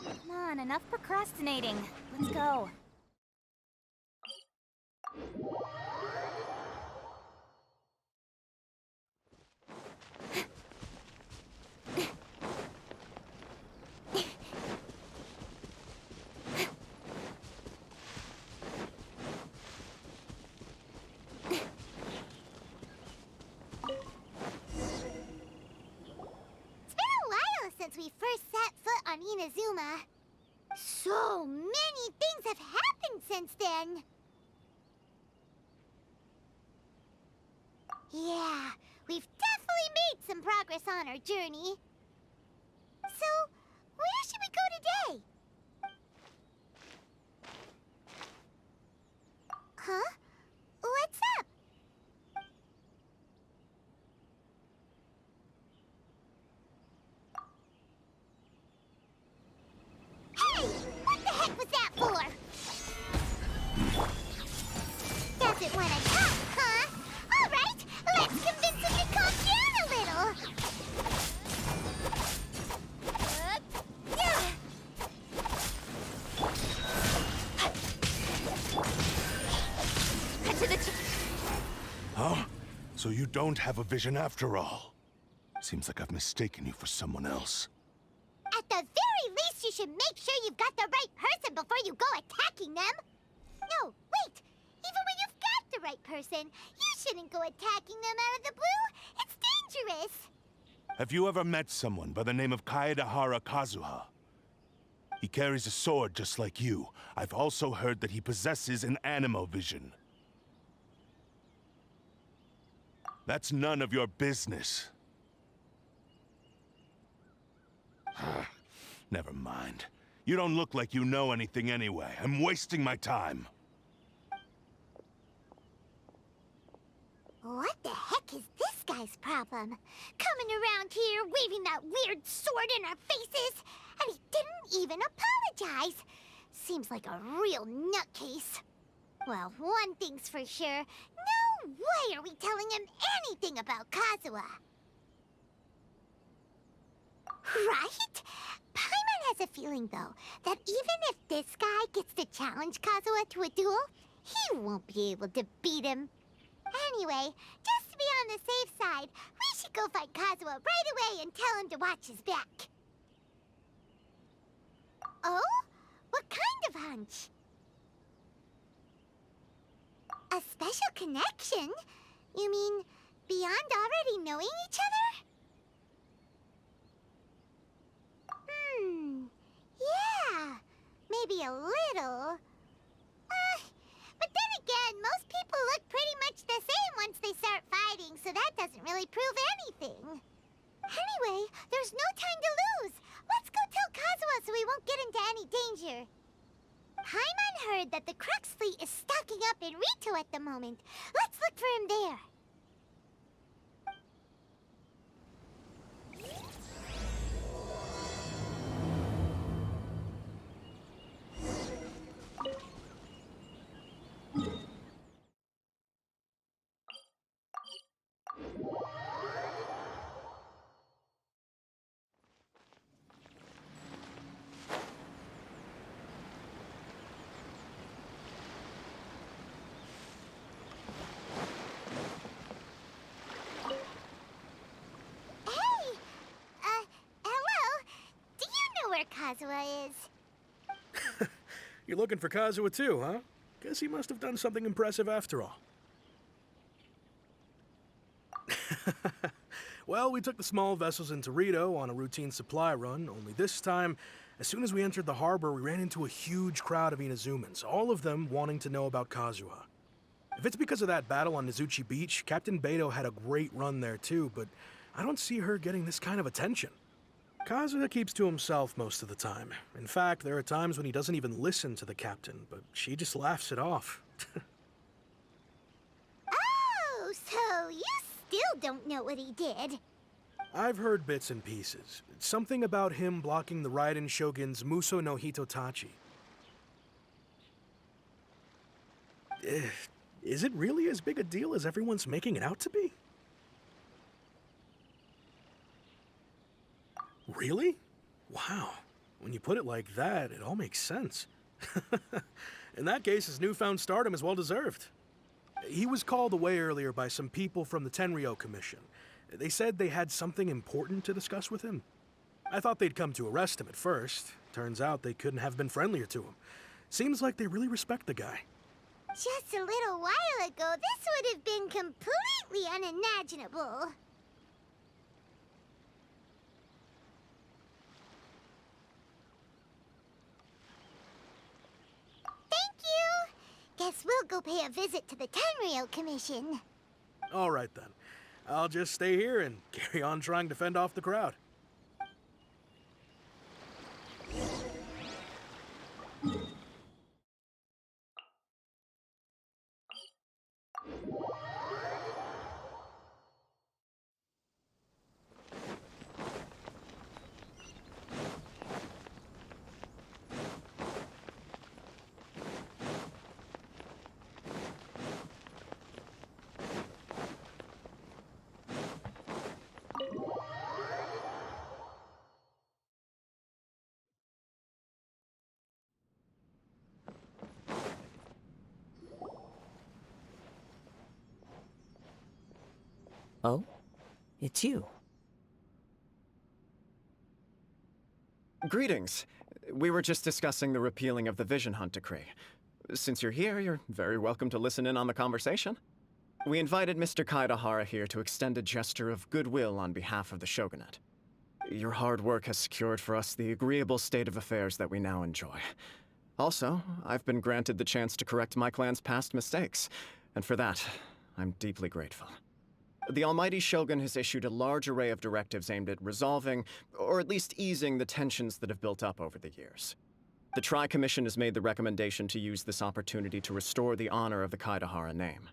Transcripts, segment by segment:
Come on, enough procrastinating. Let's go. Since we first set foot on Inazuma. So many things have happened since then. Yeah, we've definitely made some progress on our journey. So, where should we go today? Huh? What's up? Hey! What the heck was that for? Doesn't want to talk, huh? All right, let's convince him to calm down a little. Huh? So you don't have a vision after all? Seems like I've mistaken you for someone else. At the very least, you should make sure you've got the right person before you go attacking them. No, wait. Even when you've got the right person, you shouldn't go attacking them out of the blue. It's dangerous. Have you ever met someone by the name of Kaedehar Kazuha? He carries a sword just like you. I've also heard that he possesses an animal vision. That's none of your business. Never mind. You don't look like you know anything anyway. I'm wasting my time. What the heck is this guy's problem? Coming around here, waving that weird sword in our faces, and he didn't even apologize. Seems like a real nutcase. Well, one thing's for sure. No way are we telling him anything about Kazuha. Right? Paimon has a feeling, though, that even if this guy gets to challenge Kazuha to a duel, he won't be able to beat him. Anyway, just to be on the safe side, we should go find Kazuha right away and tell him to watch his back. Oh? What kind of hunch? A special connection? You mean beyond already knowing each other? Yeah, maybe a little. But then again, most people look pretty much the same once they start fighting, so that doesn't really prove anything. Anyway, there's no time to lose. Let's go tell Kazuha so we won't get into any danger. Paimon heard that the Crux fleet is stocking up in Rito at the moment. Let's look for him there. Kazuha is. You're looking for Kazuha too, huh? Guess he must have done something impressive after all. Well, we took the small vessels into Rito on a routine supply run, only this time, as soon as we entered the harbor, we ran into a huge crowd of Inazumans, all of them wanting to know about Kazuha. If it's because of that battle on Nizuchi Beach, Captain Beto had a great run there too, but I don't see her getting this kind of attention. Kazuha keeps to himself most of the time. In fact, there are times when he doesn't even listen to the captain, but she just laughs it off. Oh, so you still don't know what he did? I've heard bits and pieces. Something about him blocking the Raiden Shogun's Muso no Hitotachi. Is it really as big a deal as everyone's making it out to be? Really? Wow. When you put it like that, it all makes sense. In that case, his newfound stardom is well deserved. He was called away earlier by some people from the Tenryou Commission. They said they had something important to discuss with him. I thought they'd come to arrest him at first. Turns out they couldn't have been friendlier to him. Seems like they really respect the guy. Just a little while ago, this would have been completely unimaginable. Thank you. Guess we'll go pay a visit to the Tenryou Commission. All right, then. I'll just stay here and carry on trying to fend off the crowd. Oh? It's you. Greetings. We were just discussing the repealing of the Vision Hunt Decree. Since you're here, you're very welcome to listen in on the conversation. We invited Mr. Kaedehar here to extend a gesture of goodwill on behalf of the Shogunate. Your hard work has secured for us the agreeable state of affairs that we now enjoy. Also, I've been granted the chance to correct my clan's past mistakes, and for that, I'm deeply grateful. The Almighty Shogun has issued a large array of directives aimed at resolving, or at least easing, the tensions that have built up over the years. The Tri-Commission has made the recommendation to use this opportunity to restore the honor of the Kaedehara name.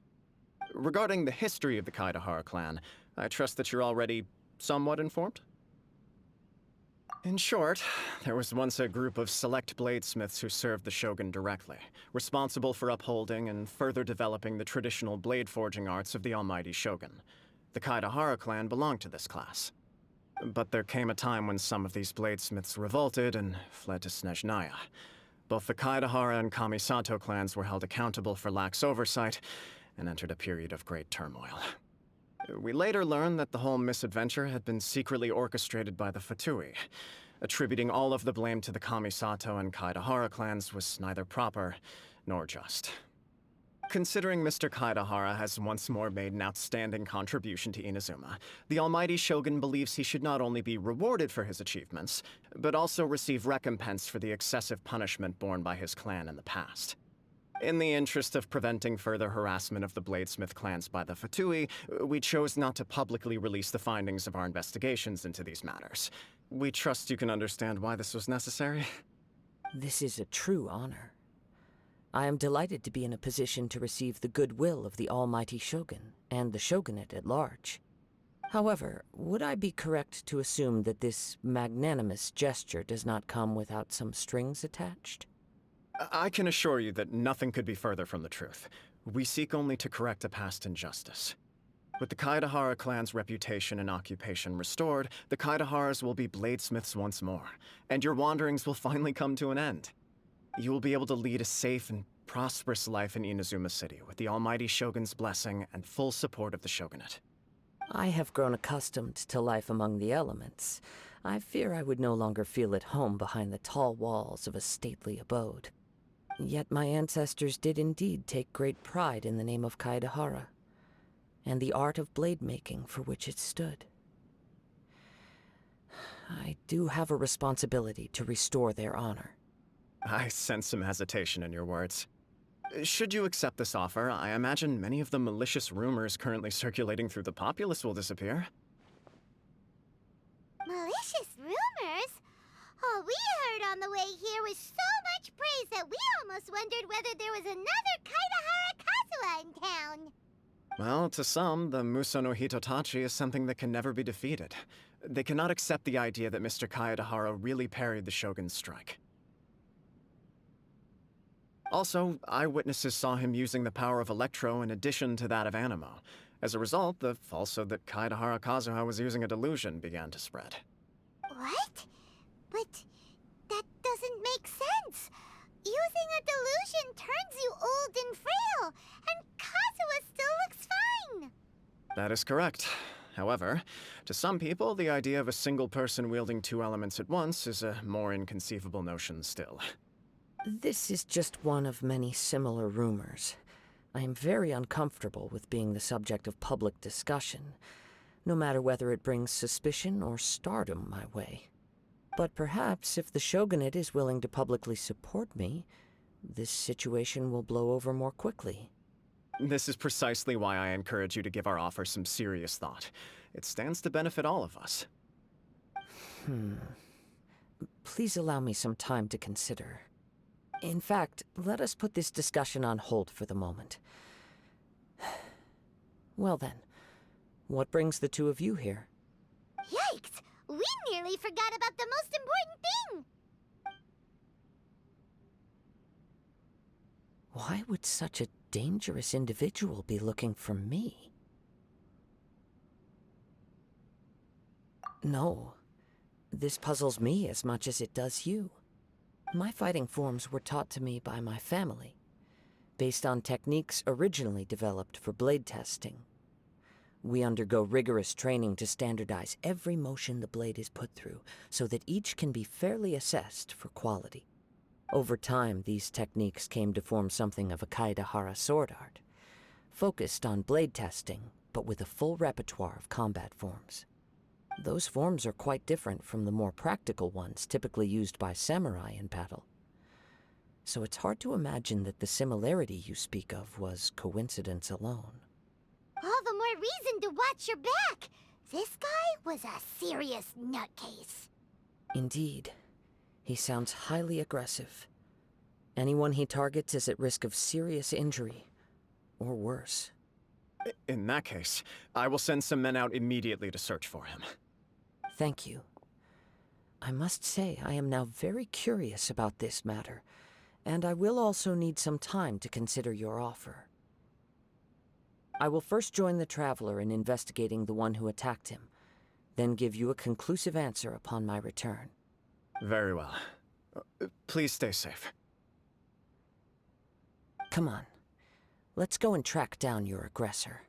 Regarding the history of the Kaedehara clan, I trust that you're already somewhat informed? In short, there was once a group of select bladesmiths who served the Shogun directly, responsible for upholding and further developing the traditional blade forging arts of the Almighty Shogun. The Kaedehara clan belonged to this class. But there came a time when some of these bladesmiths revolted and fled to Snezhnaya. Both the Kaedehara and Kamisato clans were held accountable for lax oversight and entered a period of great turmoil. We later learned that the whole misadventure had been secretly orchestrated by the Fatui. Attributing all of the blame to the Kamisato and Kaedehara clans was neither proper nor just. Considering Mr. Kaedehara has once more made an outstanding contribution to Inazuma, the Almighty Shogun believes he should not only be rewarded for his achievements, but also receive recompense for the excessive punishment borne by his clan in the past. In the interest of preventing further harassment of the Bladesmith clans by the Fatui, we chose not to publicly release the findings of our investigations into these matters. We trust you can understand why this was necessary. This is a true honor. I am delighted to be in a position to receive the goodwill of the Almighty Shogun and the Shogunate at large. However, would I be correct to assume that this magnanimous gesture does not come without some strings attached? I can assure you that nothing could be further from the truth. We seek only to correct a past injustice. With the Kaedehara clan's reputation and occupation restored, the Kaedeharas will be bladesmiths once more, and your wanderings will finally come to an end. You will be able to lead a safe and prosperous life in Inazuma City with the Almighty Shogun's blessing and full support of the Shogunate. I have grown accustomed to life among the elements. I fear I would no longer feel at home behind the tall walls of a stately abode. Yet my ancestors did indeed take great pride in the name of Kaedehara, and the art of blade making for which it stood. I do have a responsibility to restore their honor. I sense some hesitation in your words. Should you accept this offer, I imagine many of the malicious rumors currently circulating through the populace will disappear. Malicious rumors? All we heard on the way here was so much praise that we almost wondered whether there was another Kaedehara Kazuha in town. Well, to some, the Muso no Hitotachi is something that can never be defeated. They cannot accept the idea that Mr. Kaedehara really parried the Shogun's strike. Also, eyewitnesses saw him using the power of Electro in addition to that of Animo. As a result, the falsehood that Kaedehara Kazuha was using a delusion began to spread. What? But that Using a delusion turns you old and frail, and Kazuha still looks fine. That is correct. However, to some people, the idea of a single person wielding two elements at once is a more inconceivable notion still. This is just one of many similar rumors. I am very uncomfortable with being the subject of public discussion, no matter whether it brings suspicion or stardom my way. But perhaps if the shogunate is willing to publicly support me, this situation will blow over more quickly. This is precisely why I encourage you to give our offer some serious thought. It stands to benefit all of us. Please allow me some time to consider. In fact, let us put this discussion on hold for the moment. Well then, what brings the two of you here? Yikes! We nearly forgot about the most important thing! Why would such a dangerous individual be looking for me? No, this puzzles me as much as it does you. My fighting forms were taught to me by my family, based on techniques originally developed for blade testing. We undergo rigorous training to standardize every motion the blade is put through, so that each can be fairly assessed for quality. Over time, these techniques came to form something of a Kaedehar sword art, focused on blade testing, but with a full repertoire of combat forms. Those forms are quite different from the more practical ones typically used by samurai in battle. So it's hard to imagine that the similarity you speak of was coincidence alone. All the more reason to watch your back! This guy was a serious nutcase. Indeed. He sounds highly aggressive. Anyone he targets is at risk of serious injury, or worse. In that case, I will send some men out immediately to search for him. Thank you. I must say I am now very curious about this matter, and I will also need some time to consider your offer. I will first join the traveler in investigating the one who attacked him, then give you a conclusive answer upon my return. Very well. Please stay safe. Come on. Let's go and track down your aggressor.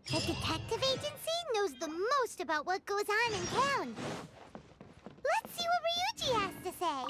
The detective agency knows the most about what goes on in town. Let's see what Ryuji has to say.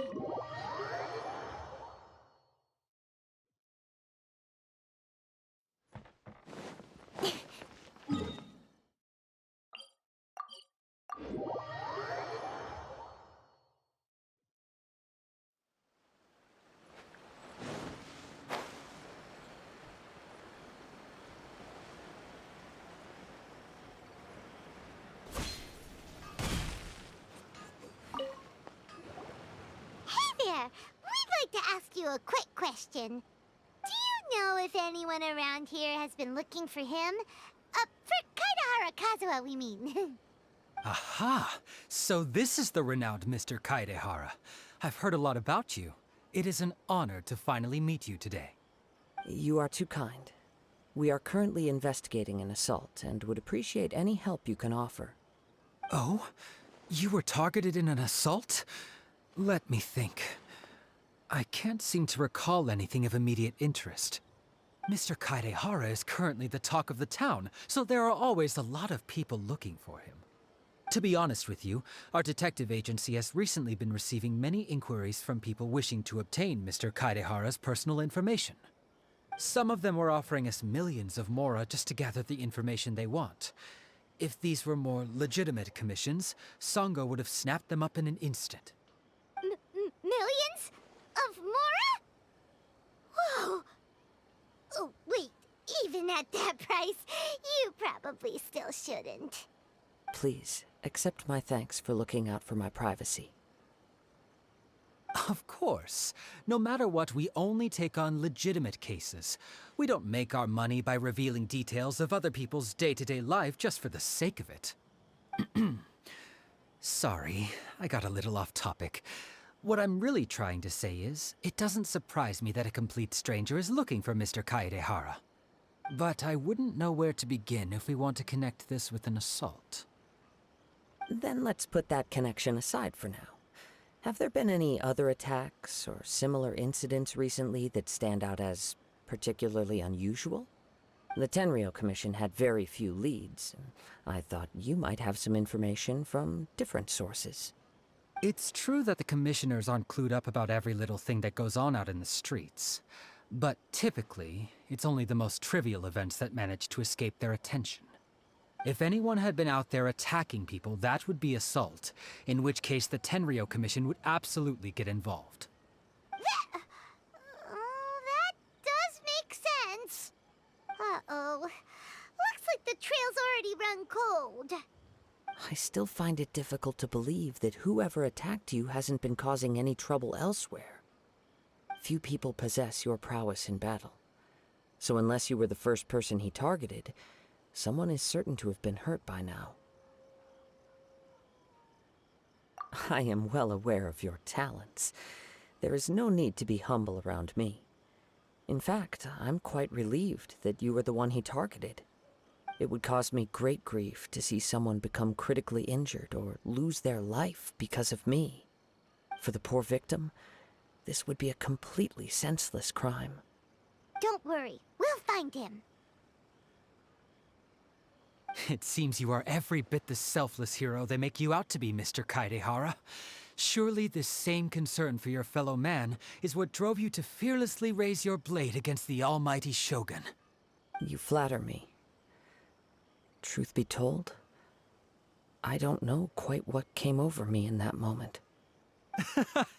We'd like to ask you a quick question. Do you know if anyone around here has been looking for him? For Kaedehar Kazuha, we mean. Aha! So this is the renowned Mr. Kaedehara. I've heard a lot about you. It is an honor to finally meet you today. You are too kind. We are currently investigating an assault and would appreciate any help you can offer. Oh? You were targeted in an assault? Let me think. I can't seem to recall anything of immediate interest. Mr. Kaedehara is currently the talk of the town, so there are always a lot of people looking for him. To be honest with you, our detective agency has recently been receiving many inquiries from people wishing to obtain Mr. Kaedehara's personal information. Some of them were offering us millions of mora just to gather the information they want. If these were more legitimate commissions, Sango would have snapped them up in an instant. Millions? Of mora? Whoa! Oh, wait, even at that price, you probably still shouldn't. Please, accept my thanks for looking out for my privacy. Of course. No matter what, we only take on legitimate cases. We don't make our money by revealing details of other people's day-to-day life just for the sake of it. Sorry, I got a little off topic. What I'm really trying to say is, it doesn't surprise me that a complete stranger is looking for Mr. Kaedehara. But I wouldn't know where to begin if we want to connect this with an assault. Then let's put that connection aside for now. Have there been any other attacks or similar incidents recently that stand out as particularly unusual? The Tenryou Commission had very few leads. I thought you might have some information from different sources. It's true that the commissioners aren't clued up about every little thing that goes on out in the streets. But typically, it's only the most trivial events that manage to escape their attention. If anyone had been out there attacking people, that would be assault, in which case the Tenryou Commission would absolutely get involved. That does make sense. Uh-oh. Looks like the trail's already run cold. I still find it difficult to believe that whoever attacked you hasn't been causing any trouble elsewhere. Few people possess your prowess in battle. So unless you were the first person he targeted, someone is certain to have been hurt by now. I am well aware of your talents. There is no need to be humble around me. In fact, I'm quite relieved that you were the one he targeted. It would cause me great grief to see someone become critically injured or lose their life because of me. For the poor victim, this would be a completely senseless crime. Don't worry, we'll find him. It seems you are every bit the selfless hero they make you out to be, Mr. Kaedehar. Surely this same concern for your fellow man is what drove you to fearlessly raise your blade against the almighty Shogun. You flatter me. Truth be told, I don't know quite what came over me in that moment.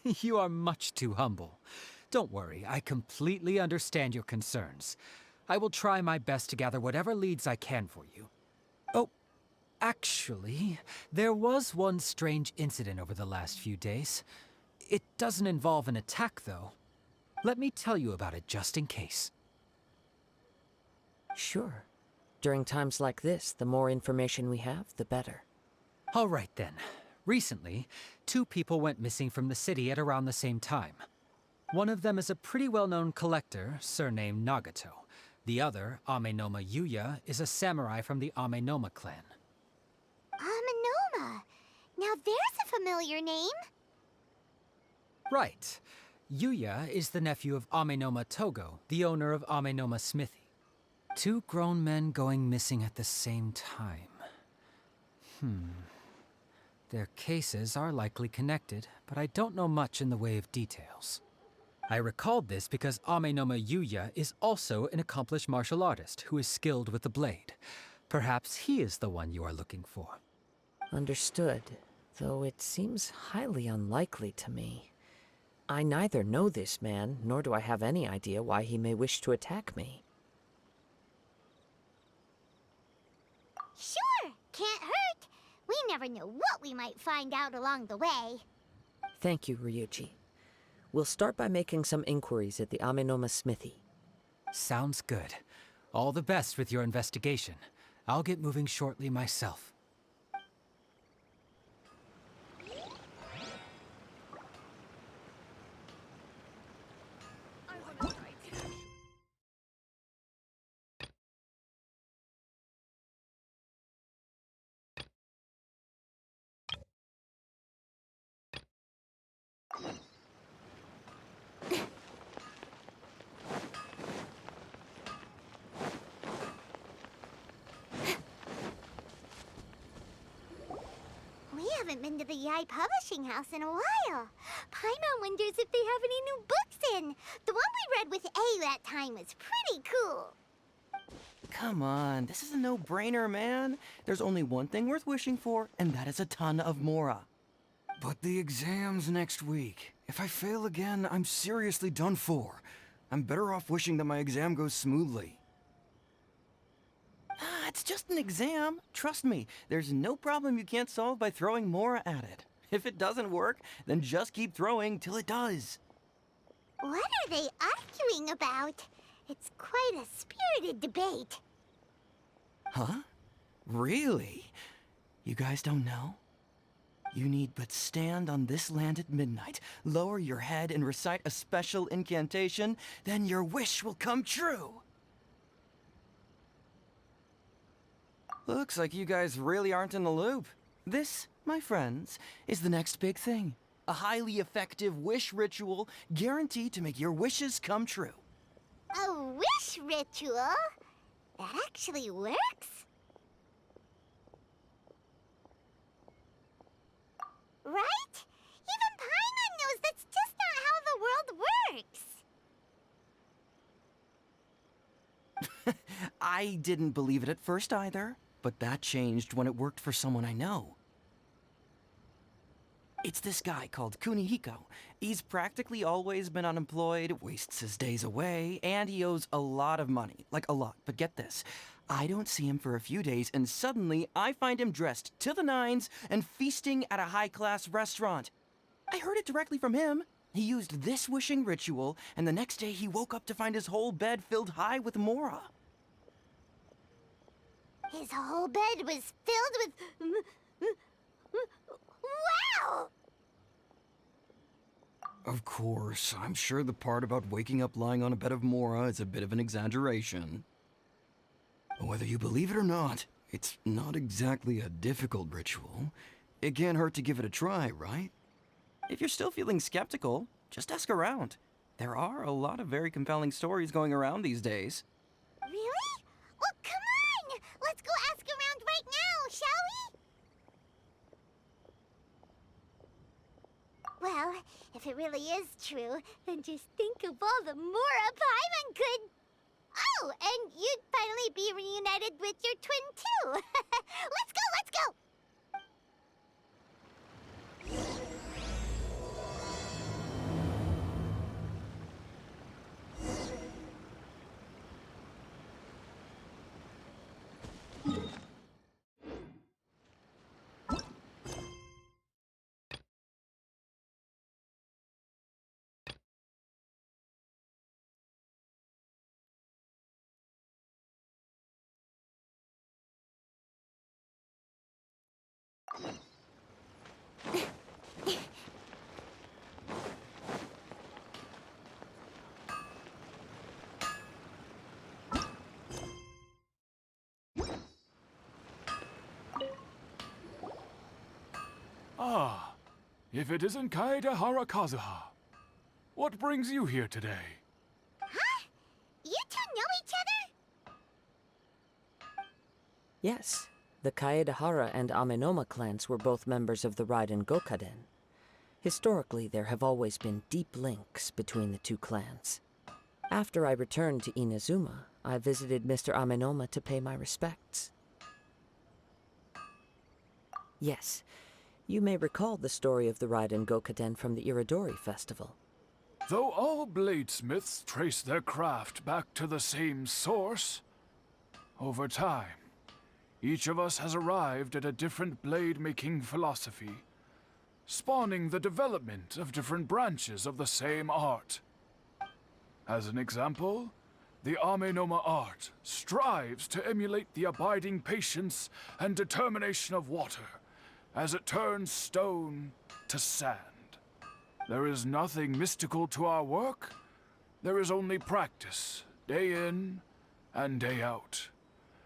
You are much too humble. Don't worry, I completely understand your concerns. I will try my best to gather whatever leads I can for you. Oh, actually, there was one strange incident over the last few days. It doesn't involve an attack, though. Let me tell you about it just in case. Sure. During times like this, the more information we have, the better. All right, then. Recently, 2 people went missing from the city at around the same time. One of them is a pretty well-known collector, surnamed Nagato. The other, Amenoma Yuya, is a samurai from the Amenoma clan. Amenoma. Now there's a familiar name. Right. Yuya is the nephew of Amenoma Togo, the owner of Amenoma Smithy. 2 grown men going missing at the same time. Their cases are likely connected, but I don't know much in the way of details. I recalled this because Amenoma Yuya is also an accomplished martial artist who is skilled with the blade. Perhaps he is the one you are looking for. Understood, though it seems highly unlikely to me. I neither know this man, nor do I have any idea why he may wish to attack me. Sure, can't hurt. We never know what we might find out along the way. Thank you, Ryuji. We'll start by making some inquiries at the Amenoma Smithy. Sounds good. All the best with your investigation. I'll get moving shortly myself. We haven't been to the Yai Publishing House in a while. Paimon wonders if they have any new books in. The one we read with A that time was pretty cool. Come on, this is a no-brainer, man. There's only one thing worth wishing for, and that is a ton of Mora. But the exam's next week. If I fail again, I'm seriously done for. I'm better off wishing that my exam goes smoothly. It's just an exam. Trust me, there's no problem you can't solve by throwing Mora at it. If it doesn't work, then just keep throwing till it does. What are they arguing about? It's quite a spirited debate. Huh? Really? You guys don't know? You need but stand on this land at midnight, lower your head and recite a special incantation, then your wish will come true. Looks like you guys really aren't in the loop. This my friends, is the next big thing. A highly effective wish ritual guaranteed to make your wishes come true. A wish ritual? That actually works? Right? Even Paimon knows that's just not how the world works. I didn't believe it at first either, but that changed when it worked for someone I know. It's this guy called Kunihiko. He's practically always been unemployed, wastes his days away, and he owes a lot of money. Like a lot. But get this. I don't see him for a few days, and suddenly I find him dressed to the nines and feasting at a high-class restaurant. I heard it directly from him. He used this wishing ritual, and the next day he woke up to find his whole bed filled high with mora. His whole bed was filled with... Wow! Of course, I'm sure the part about waking up lying on a bed of mora is a bit of an exaggeration. Whether you believe it or not, it's not exactly a difficult ritual. It can't hurt to give it a try, right? If you're still feeling skeptical, just ask around. There are a lot of very compelling stories going around these days. Really? Well, come on! Let's go ask around right now, shall we? Well, if it really is true, then just think of all the mora Paimon could... Oh, and you'd finally be reunited with your twin, too. Let's go, let's go! Ah, if it isn't Kaedehar Kazuha. What brings you here today? Huh? You two know each other? Yes, the Kaedehara and Amenoma clans were both members of the Raiden Gokaden. Historically, there have always been deep links between the two clans. After I returned to Inazuma, I visited Mr. Amenoma to pay my respects. Yes, you may recall the story of the Raiden Gokaden from the Iridori Festival. Though all bladesmiths trace their craft back to the same source, over time, each of us has arrived at a different blade-making philosophy, spawning the development of different branches of the same art. As an example, the Amenoma art strives to emulate the abiding patience and determination of water as it turns stone to sand. There is nothing mystical to our work. There is only practice, day in and day out,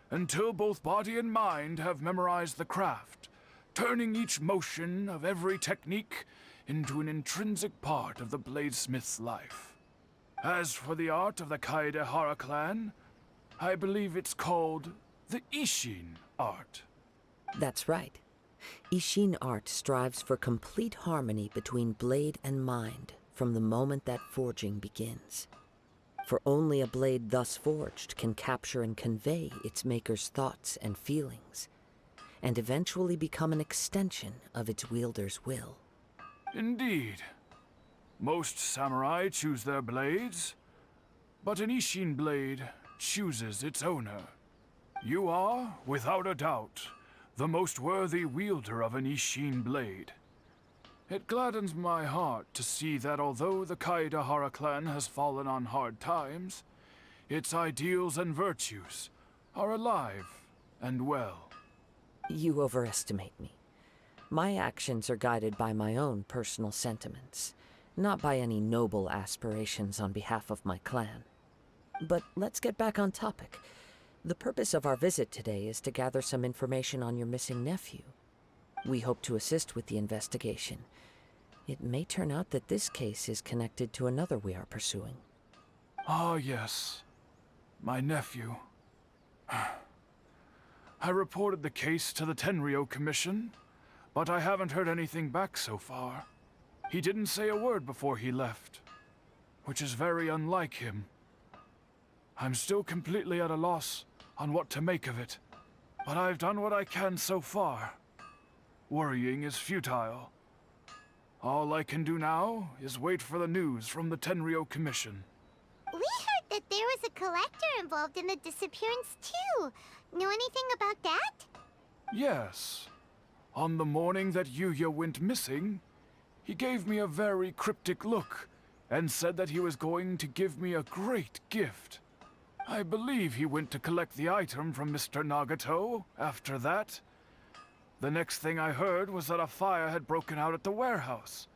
until both body and mind have memorized the craft, turning each motion of every technique into an intrinsic part of the bladesmith's life. As for the art of the Kaedehara clan, I believe it's called the Isshin art. That's right. Isshin art strives for complete harmony between blade and mind from the moment that forging begins. For only a blade thus forged can capture and convey its maker's thoughts and feelings, and eventually become an extension of its wielder's will. Indeed. Most samurai choose their blades, but an Isshin blade chooses its owner. You are, without a doubt, the most worthy wielder of an Isshin blade. It gladdens my heart to see that although the Kaedehara clan has fallen on hard times, its ideals and virtues are alive and well. You overestimate me. My actions are guided by my own personal sentiments, not by any noble aspirations on behalf of my clan. But let's get back on topic. The purpose of our visit today is to gather some information on your missing nephew. We hope to assist with the investigation. It may turn out that this case is connected to another we are pursuing. Ah, yes. My nephew. I reported the case to the Tenryou Commission, but I haven't heard anything back so far. He didn't say a word before he left, which is very unlike him. I'm still completely at a loss on what to make of it, but I've done what I can so far. Worrying is futile. All I can do now is wait for the news from the Tenryou Commission. We heard that there was a collector involved in the disappearance too. Know anything about that? Yes. On the morning that Yuya went missing, he gave me a very cryptic look and said that he was going to give me a great gift. I believe he went to collect the item from Mr. Nagato after that. The next thing I heard was that a fire had broken out at the warehouse,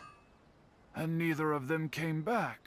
and neither of them came back.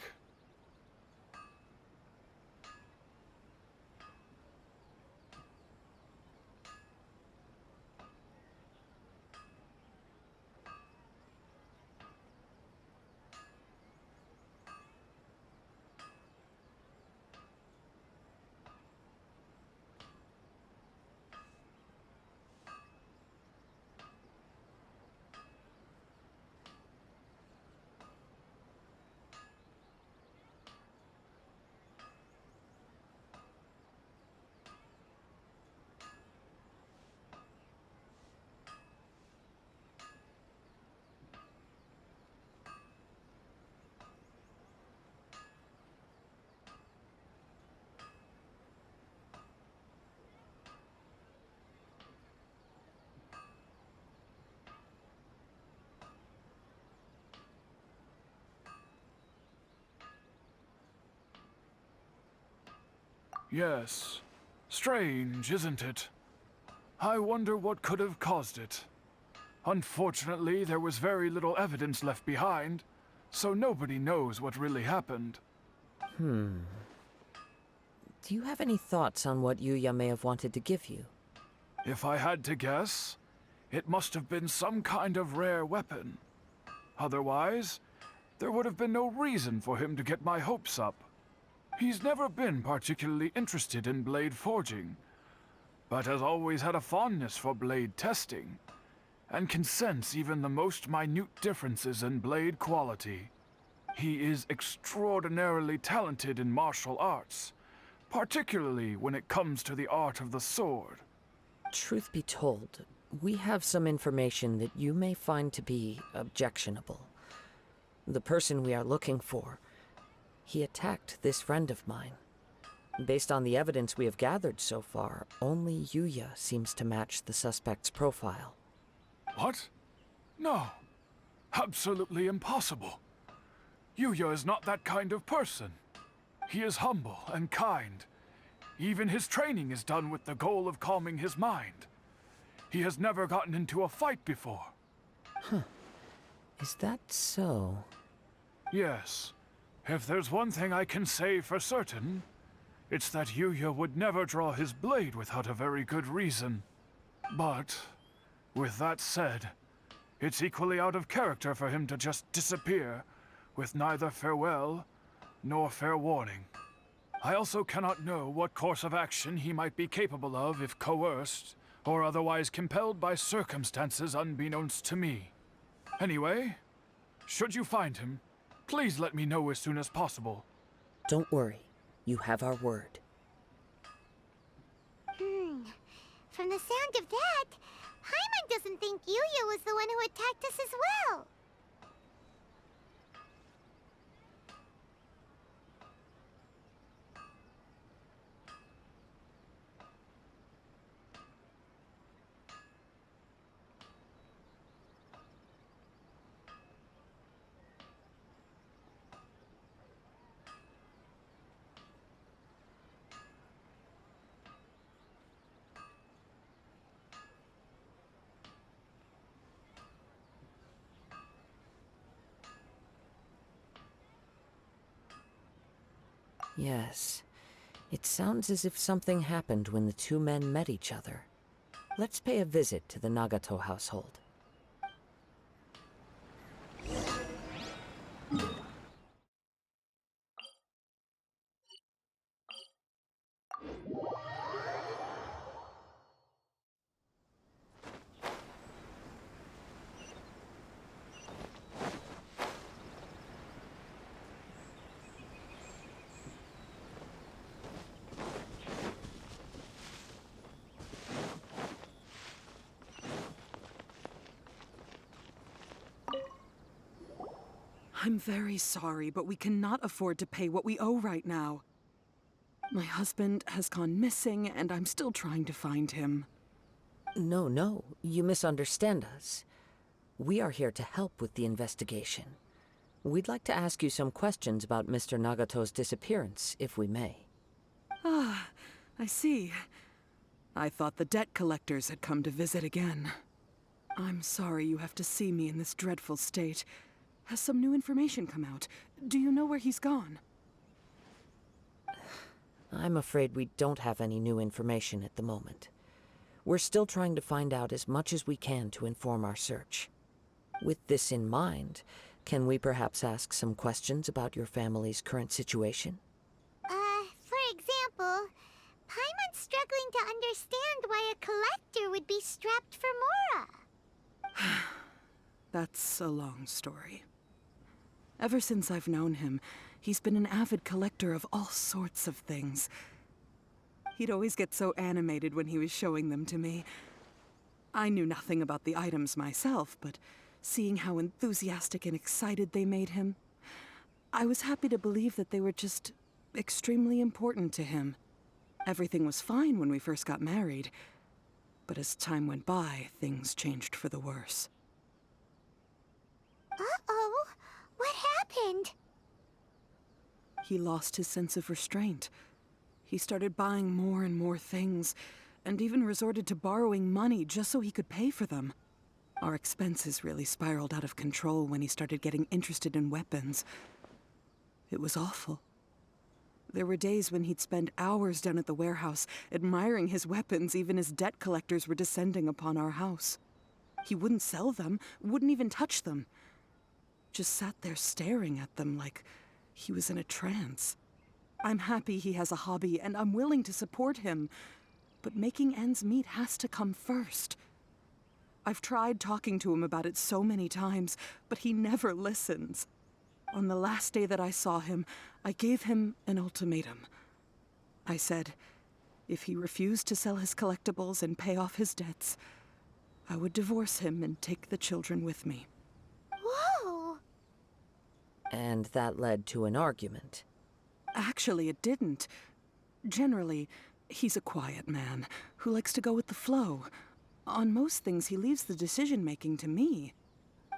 Yes. Strange, isn't it? I wonder what could have caused it. Unfortunately, there was very little evidence left behind, so nobody knows what really happened. Do you have any thoughts on what Yuya may have wanted to give you? If I had to guess, it must have been some kind of rare weapon. Otherwise, there would have been no reason for him to get my hopes up. He's never been particularly interested in blade forging, but has always had a fondness for blade testing, and can sense even the most minute differences in blade quality. He is extraordinarily talented in martial arts, particularly when it comes to the art of the sword. Truth be told, we have some information that you may find to be objectionable. The person we are looking for, he attacked this friend of mine. Based on the evidence we have gathered so far, only Yuya seems to match the suspect's profile. What? No. Absolutely impossible. Yuya is not that kind of person. He is humble and kind. Even his training is done with the goal of calming his mind. He has never gotten into a fight before. Is that so? Yes. If there's one thing I can say for certain, it's that Yuya would never draw his blade without a very good reason. But, with that said, it's equally out of character for him to just disappear, with neither farewell nor fair warning. I also cannot know what course of action he might be capable of if coerced, or otherwise compelled by circumstances unbeknownst to me. Anyway, should you find him, please let me know as soon as possible. Don't worry. You have our word. From the sound of that, Paimon doesn't think Yuya was the one who attacked us as well. Yes. It sounds as if something happened when the two men met each other. Let's pay a visit to the Nagato household. I'm very sorry, but we cannot afford to pay what we owe right now. My husband has gone missing, and I'm still trying to find him. No, you misunderstand us. We are here to help with the investigation. We'd like to ask you some questions about Mr. Nagato's disappearance, if we may. Ah, I see. I thought the debt collectors had come to visit again. I'm sorry you have to see me in this dreadful state. Has some new information come out? Do you know where he's gone? I'm afraid we don't have any new information at the moment. We're still trying to find out as much as we can to inform our search. With this in mind, can we perhaps ask some questions about your family's current situation? For example, Paimon's struggling to understand why a collector would be strapped for Mora. That's a long story. Ever since I've known him, he's been an avid collector of all sorts of things. He'd always get so animated when he was showing them to me. I knew nothing about the items myself, but seeing how enthusiastic and excited they made him, I was happy to believe that they were just extremely important to him. Everything was fine when we first got married, but as time went by, things changed for the worse. Uh-oh, what happened? He lost his sense of restraint. He started buying more and more things, and even resorted to borrowing money just so he could pay for them. Our expenses really spiraled out of control when he started getting interested in weapons. It was awful. There were days when he'd spend hours down at the warehouse, admiring his weapons even as debt collectors were descending upon our house. He wouldn't sell them, wouldn't even touch them. Just sat there staring at them like he was in a trance. I'm happy he has a hobby, and I'm willing to support him, but making ends meet has to come first. I've tried talking to him about it so many times, but he never listens. On the last day that I saw him, I gave him an ultimatum. I said, if he refused to sell his collectibles and pay off his debts, I would divorce him and take the children with me. Whoa! And that led to an argument. Actually, it didn't. Generally, he's a quiet man who likes to go with the flow. On most things, he leaves the decision-making to me.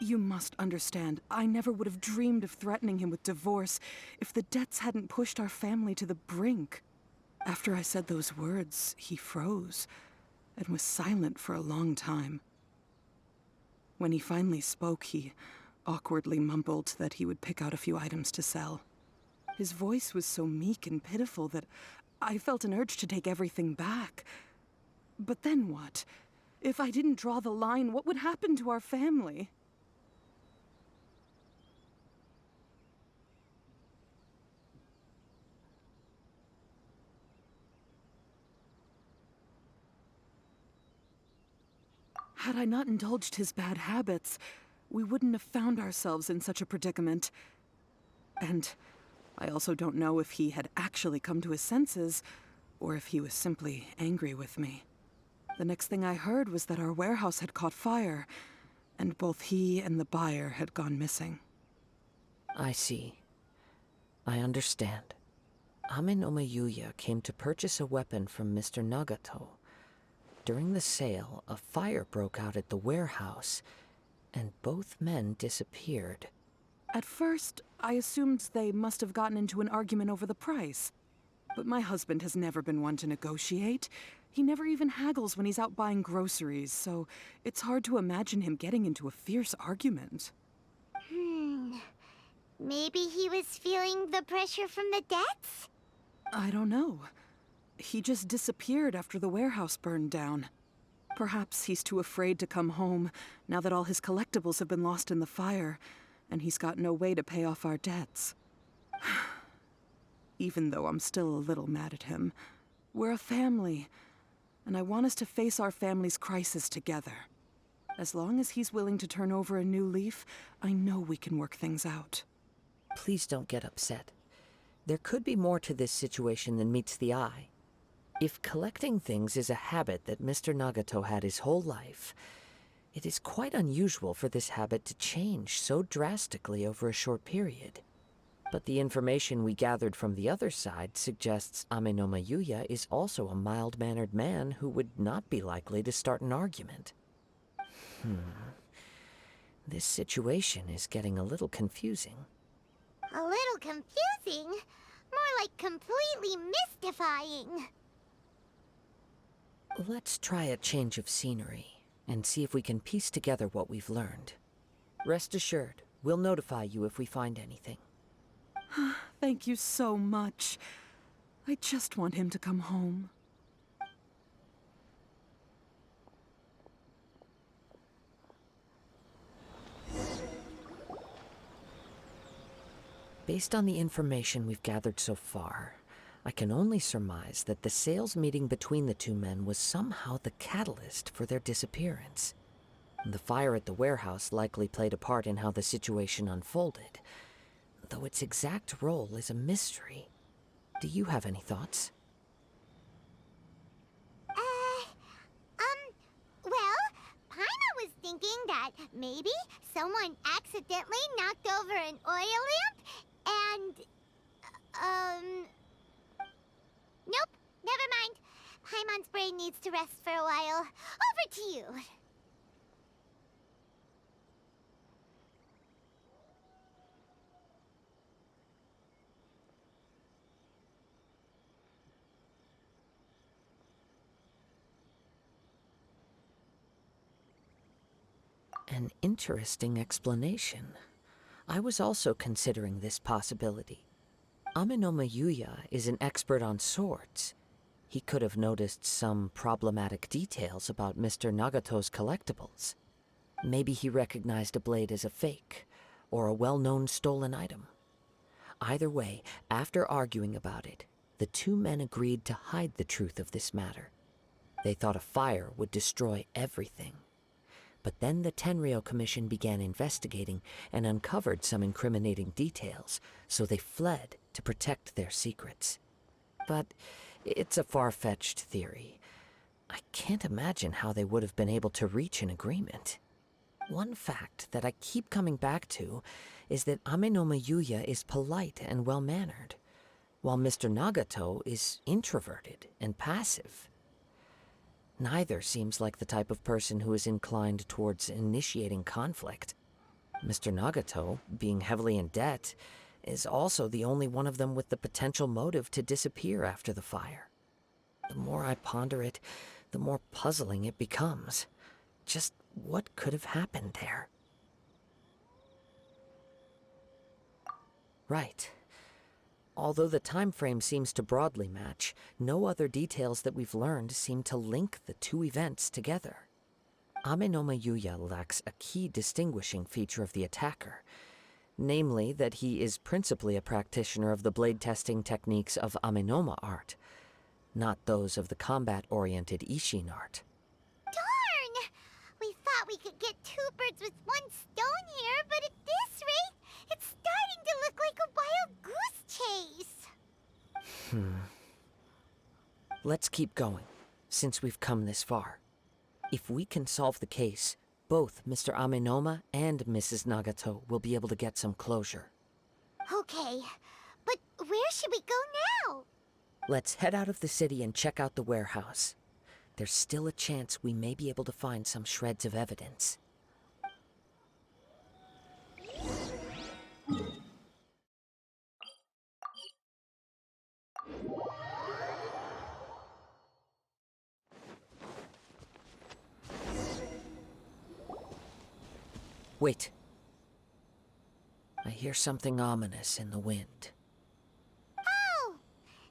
You must understand, I never would have dreamed of threatening him with divorce if the debts hadn't pushed our family to the brink. After I said those words, he froze and was silent for a long time. When he finally spoke, he awkwardly mumbled that he would pick out a few items to sell. His voice was so meek and pitiful that I felt an urge to take everything back. But then what? If I didn't draw the line, what would happen to our family? Had I not indulged his bad habits, we wouldn't have found ourselves in such a predicament. And I also don't know if he had actually come to his senses, or if he was simply angry with me. The next thing I heard was that our warehouse had caught fire, and both he and the buyer had gone missing. I see. I understand. Amin Omayuya came to purchase a weapon from Mr. Nagato. During the sale, a fire broke out at the warehouse, and both men disappeared. At first, I assumed they must have gotten into an argument over the price. But my husband has never been one to negotiate. He never even haggles when he's out buying groceries, so it's hard to imagine him getting into a fierce argument. Maybe he was feeling the pressure from the debts? I don't know. He just disappeared after the warehouse burned down. Perhaps he's too afraid to come home now that all his collectibles have been lost in the fire, and he's got no way to pay off our debts. Even though I'm still a little mad at him, we're a family, and I want us to face our family's crisis together. As long as he's willing to turn over a new leaf, I know we can work things out. Please don't get upset. There could be more to this situation than meets the eye. If collecting things is a habit that Mr. Nagato had his whole life, It is quite unusual for this habit to change so drastically over a short period. But the information we gathered from the other side suggests Amenoma Yuya is also a mild-mannered man who would not be likely to start an argument. This situation is getting a little confusing. A little confusing? More like completely mystifying. Let's try a change of scenery and see if we can piece together what we've learned. Rest assured, we'll notify you if we find anything. Thank you so much. I just want him to come home. Based on the information we've gathered so far, I can only surmise that the sales meeting between the two men was somehow the catalyst for their disappearance. The fire at the warehouse likely played a part in how the situation unfolded, though its exact role is a mystery. Do you have any thoughts? Well, Paima was thinking that maybe someone accidentally knocked over an oil lamp and, nope, never mind. Paimon's brain needs to rest for a while. Over to you. An interesting explanation. I was also considering this possibility. Amenoma Yuya is an expert on swords. He could have noticed some problematic details about Mr. Nagato's collectibles. Maybe he recognized a blade as a fake, or a well-known stolen item. Either way, after arguing about it, the two men agreed to hide the truth of this matter. They thought a fire would destroy everything. But then the Tenryo Commission began investigating and uncovered some incriminating details, so they fled to protect their secrets. But it's a far-fetched theory. I can't imagine how they would have been able to reach an agreement. One fact that I keep coming back to is that Amenoma Yuya is polite and well-mannered, while Mr. Nagato is introverted and passive. Neither seems like the type of person who is inclined towards initiating conflict. Mr. Nagato, being heavily in debt, is also the only one of them with the potential motive to disappear after the fire. The more I ponder it, the more puzzling it becomes. Just what could have happened there? Right. Although the time frame seems to broadly match, no other details that we've learned seem to link the two events together. Amenoma Yuya lacks a key distinguishing feature of the attacker, namely that he is principally a practitioner of the blade testing techniques of Amenoma art, not those of the combat-oriented Isshin art. Darn! We thought we could get two birds with one stone here, but at this rate, it's starting to look like a wild goose chase. Let's keep going, since we've come this far. If we can solve the case, both Mr. Amenoma and Mrs. Nagato will be able to get some closure. Okay, but where should we go now? Let's head out of the city and check out the warehouse. There's still a chance we may be able to find some shreds of evidence. Wait. I hear something ominous in the wind. Oh!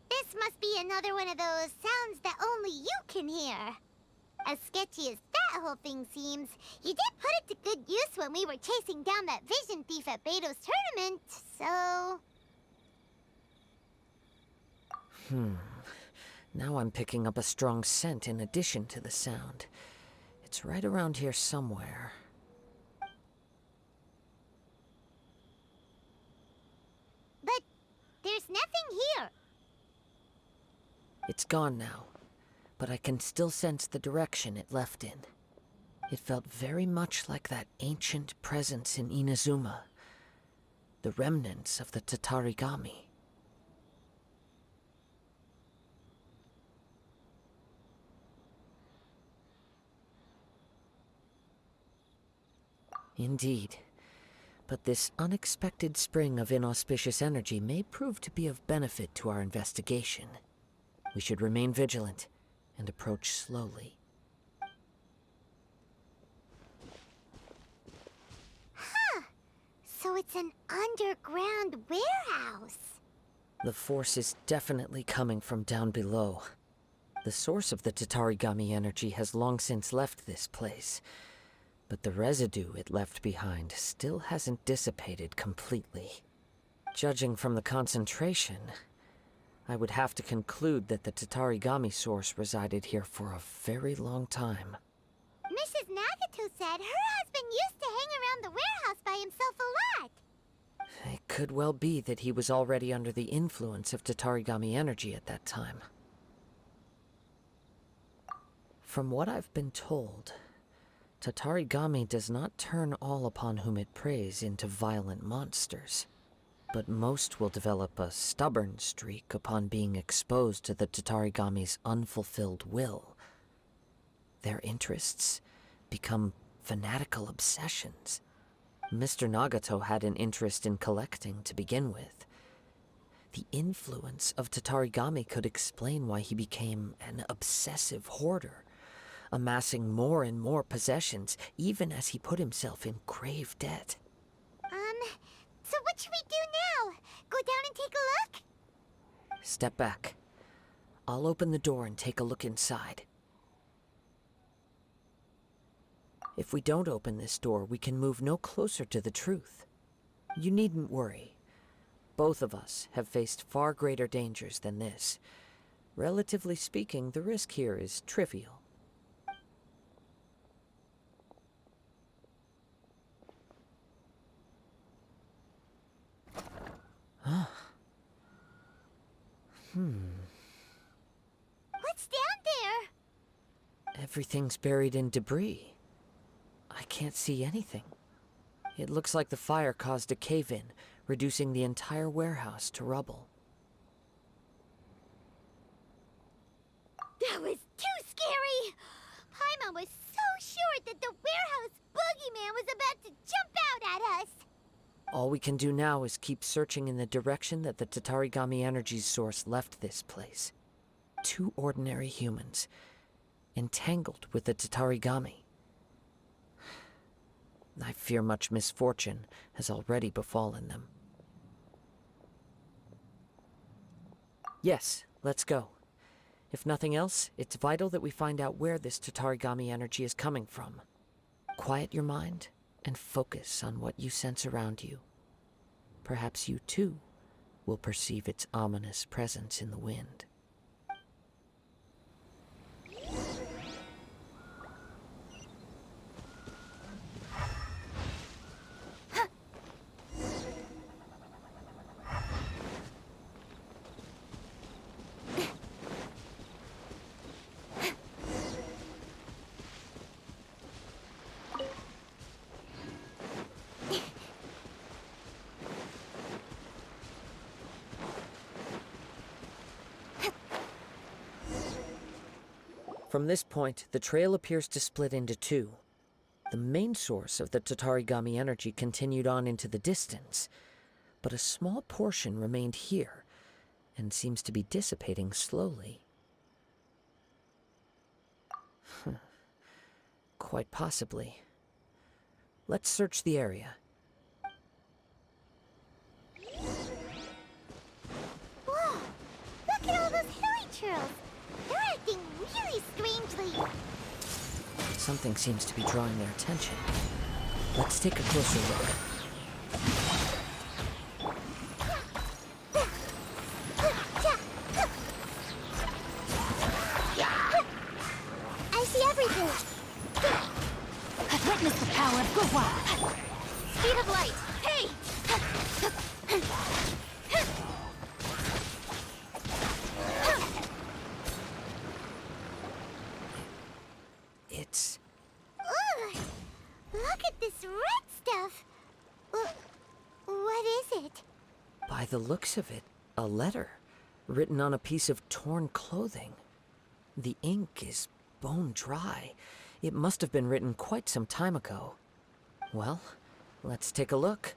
This must be another one of those sounds that only you can hear. As sketchy as that whole thing seems, you did put it to good use when we were chasing down that vision thief at Beto's tournament, so... Now I'm picking up a strong scent in addition to the sound. It's right around here somewhere. But there's nothing here. It's gone now, but I can still sense the direction it left in. It felt very much like that ancient presence in Inazuma, the remnants of the Tatarigami. Indeed. But this unexpected spring of inauspicious energy may prove to be of benefit to our investigation. We should remain vigilant and approach slowly. Huh. So it's an underground warehouse. The force is definitely coming from down below. The source of the Tatarigami energy has long since left this place. But the residue it left behind still hasn't dissipated completely. Judging from the concentration, I would have to conclude that the Tatarigami source resided here for a very long time. Mrs. Nagato said her husband used to hang around the warehouse by himself a lot. It could well be that he was already under the influence of Tatarigami energy at that time. From what I've been told, Tatarigami does not turn all upon whom it preys into violent monsters, but most will develop a stubborn streak upon being exposed to the Tatarigami's unfulfilled will. Their interests become fanatical obsessions. Mr. Nagato had an interest in collecting to begin with. The influence of Tatarigami could explain why he became an obsessive hoarder, amassing more and more possessions, even as he put himself in grave debt. So what should we do now? Go down and take a look? Step back. I'll open the door and take a look inside. If we don't open this door, we can move no closer to the truth. You needn't worry. Both of us have faced far greater dangers than this. Relatively speaking, the risk here is trivial. What's down there? Everything's buried in debris. I can't see anything. It looks like the fire caused a cave-in, reducing the entire warehouse to rubble. That was too scary! Paimon was so sure that the warehouse boogeyman was about to jump out at us! All we can do now is keep searching in the direction that the Tatarigami energy's source left this place. 2 ordinary humans, entangled with the Tatarigami. I fear much misfortune has already befallen them. Yes, let's go. If nothing else, it's vital that we find out where this Tatarigami energy is coming from. Quiet your mind and focus on what you sense around you. Perhaps you too will perceive its ominous presence in the wind. From this point, the trail appears to split into 2. The main source of the Tatarigami energy continued on into the distance, but a small portion remained here, and seems to be dissipating slowly. Quite possibly. Let's search the area. Whoa! Look at all those hilly trails! They're acting really strangely. Something seems to be drawing their attention. Let's take a closer look. I see everything. I've witnessed the power of Guhua. Speed of light. Hey! It's... Ugh! this red stuff. What is it? By the looks of it, a letter written on a piece of torn clothing. The ink is bone dry. It must have been written quite some time ago. Well, let's take a look.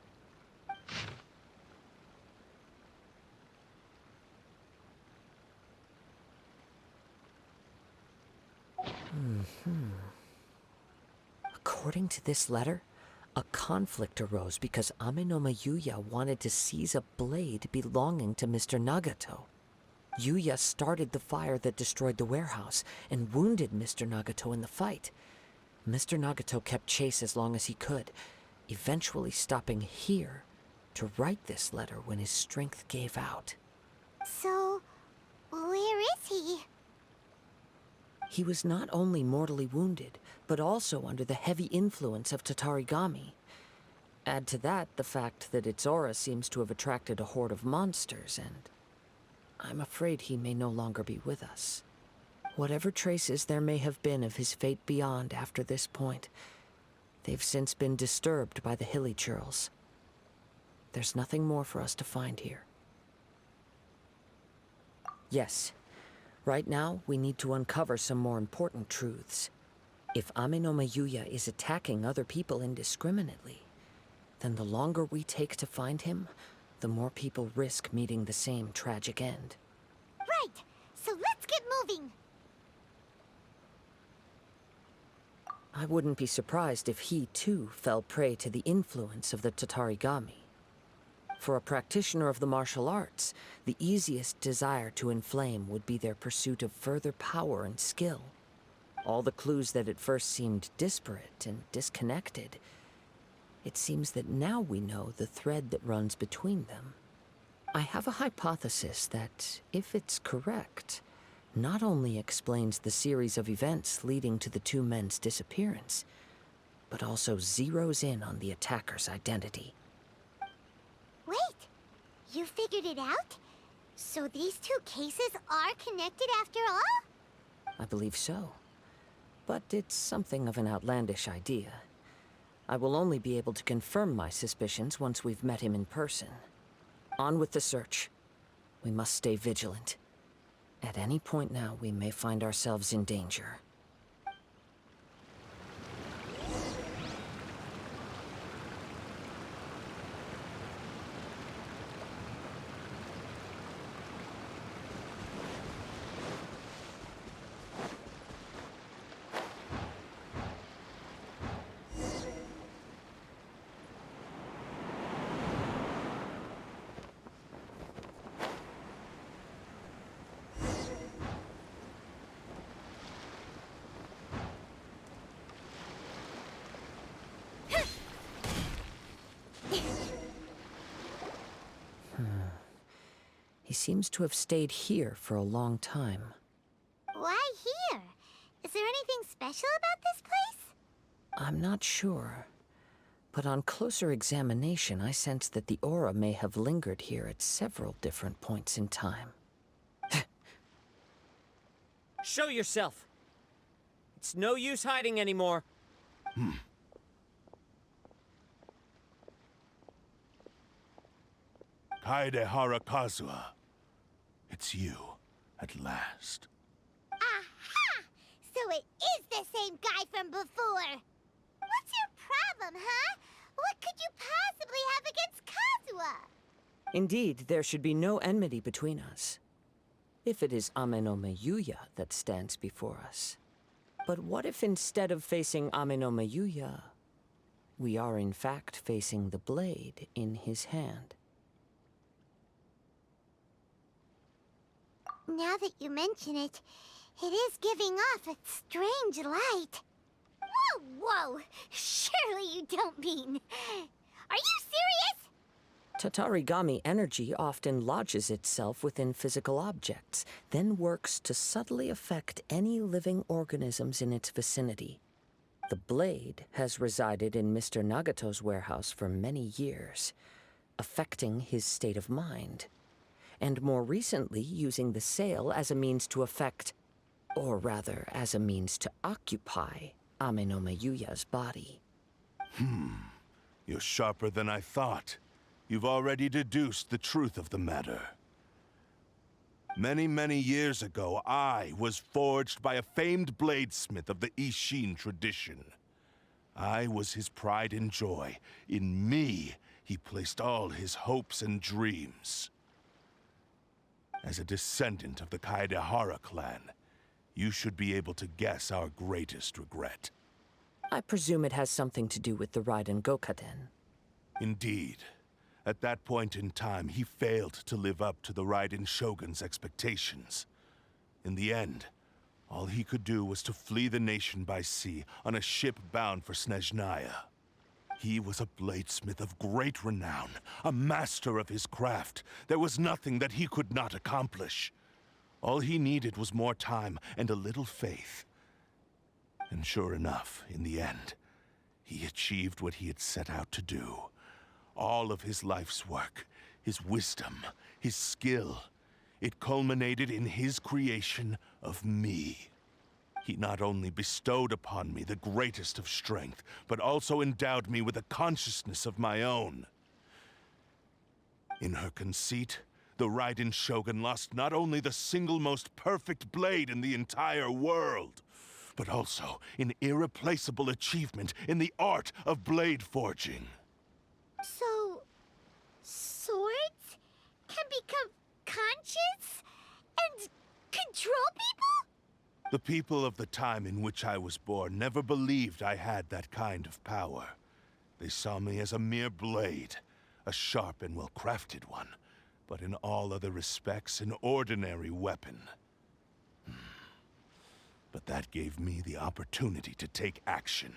According to this letter, a conflict arose because Amenoma Yuya wanted to seize a blade belonging to Mr. Nagato. Yuya started the fire that destroyed the warehouse and wounded Mr. Nagato in the fight. Mr. Nagato kept chase as long as he could, eventually stopping here to write this letter when his strength gave out. So, where is he? He was not only mortally wounded, but also under the heavy influence of Tatarigami. Add to that the fact that its aura seems to have attracted a horde of monsters, and I'm afraid he may no longer be with us. Whatever traces there may have been of his fate beyond after this point, they've since been disturbed by the hilly churls. There's nothing more for us to find here. Yes, right now we need to uncover some more important truths. If Amenoma Yuya is attacking other people indiscriminately, then the longer we take to find him, the more people risk meeting the same tragic end. Right, so let's get moving. I wouldn't be surprised if he, too, fell prey to the influence of the Tatarigami. For a practitioner of the martial arts, the easiest desire to inflame would be their pursuit of further power and skill. All the clues that at first seemed disparate and disconnected, it seems that now we know the thread that runs between them. I have a hypothesis that, if it's correct, not only explains the series of events leading to the two men's disappearance, but also zeroes in on the attacker's identity. Wait, you figured it out? So these two cases are connected after all? I believe so. But it's something of an outlandish idea. I will only be able to confirm my suspicions once we've met him in person. On with the search. We must stay vigilant. At any point now, we may find ourselves in danger. He seems to have stayed here for a long time. Why here? Is there anything special about this place? I'm not sure. But on closer examination, I sense that the aura may have lingered here at several different points in time. Show yourself! It's no use hiding anymore. Kaedehar Kazuha. It's you, at last. Aha! So it is the same guy from before. What's your problem, huh? What could you possibly have against Kazuha? Indeed, there should be no enmity between us. If it is Amenoma Yuya that stands before us. But what if instead of facing Amenoma Yuya, we are in fact facing the blade in his hand? Now that you mention it, it is giving off a strange light. Whoa, whoa! Surely you don't mean... Are you serious? Tatarigami energy often lodges itself within physical objects, then works to subtly affect any living organisms in its vicinity. The blade has resided in Mr. Nagato's warehouse for many years, affecting his state of mind, and more recently using the sale as a means to affect, or rather as a means to occupy, Amenoma Yuya's body. You're sharper than I thought. You've already deduced the truth of the matter. Many, many years ago, I was forged by a famed bladesmith of the Isshin tradition. I was his pride and joy. In me, he placed all his hopes and dreams. As a descendant of the Kaedehar clan, you should be able to guess our greatest regret. I presume it has something to do with the Raiden Gokaden. Indeed. At that point in time, he failed to live up to the Raiden Shogun's expectations. In the end, all he could do was to flee the nation by sea on a ship bound for Snezhnaya. He was a bladesmith of great renown, a master of his craft. There was nothing that he could not accomplish. All he needed was more time and a little faith. And sure enough, in the end, he achieved what he had set out to do. All of his life's work, his wisdom, his skill, it culminated in his creation of me. He not only bestowed upon me the greatest of strength, but also endowed me with a consciousness of my own. In her conceit, the Raiden Shogun lost not only the single most perfect blade in the entire world, but also an irreplaceable achievement in the art of blade forging. So, swords can become conscious and control people? The people of the time in which I was born never believed I had that kind of power. They saw me as a mere blade, a sharp and well-crafted one, but in all other respects an ordinary weapon. But that gave me the opportunity to take action.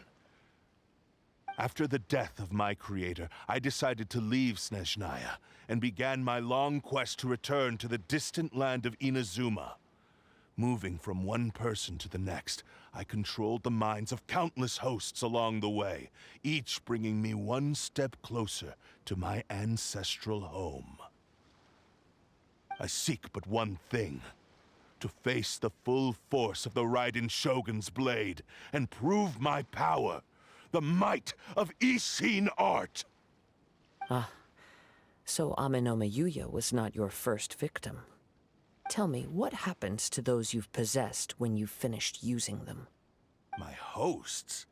After the death of my creator, I decided to leave Snezhnaya and began my long quest to return to the distant land of Inazuma. Moving from one person to the next, I controlled the minds of countless hosts along the way, each bringing me one step closer to my ancestral home. I seek but one thing: to face the full force of the Raiden Shogun's blade and prove my power. The might of Isshin art! So Amenoma Yuya was not your first victim. Tell me, what happens to those you've possessed when you've finished using them? My hosts?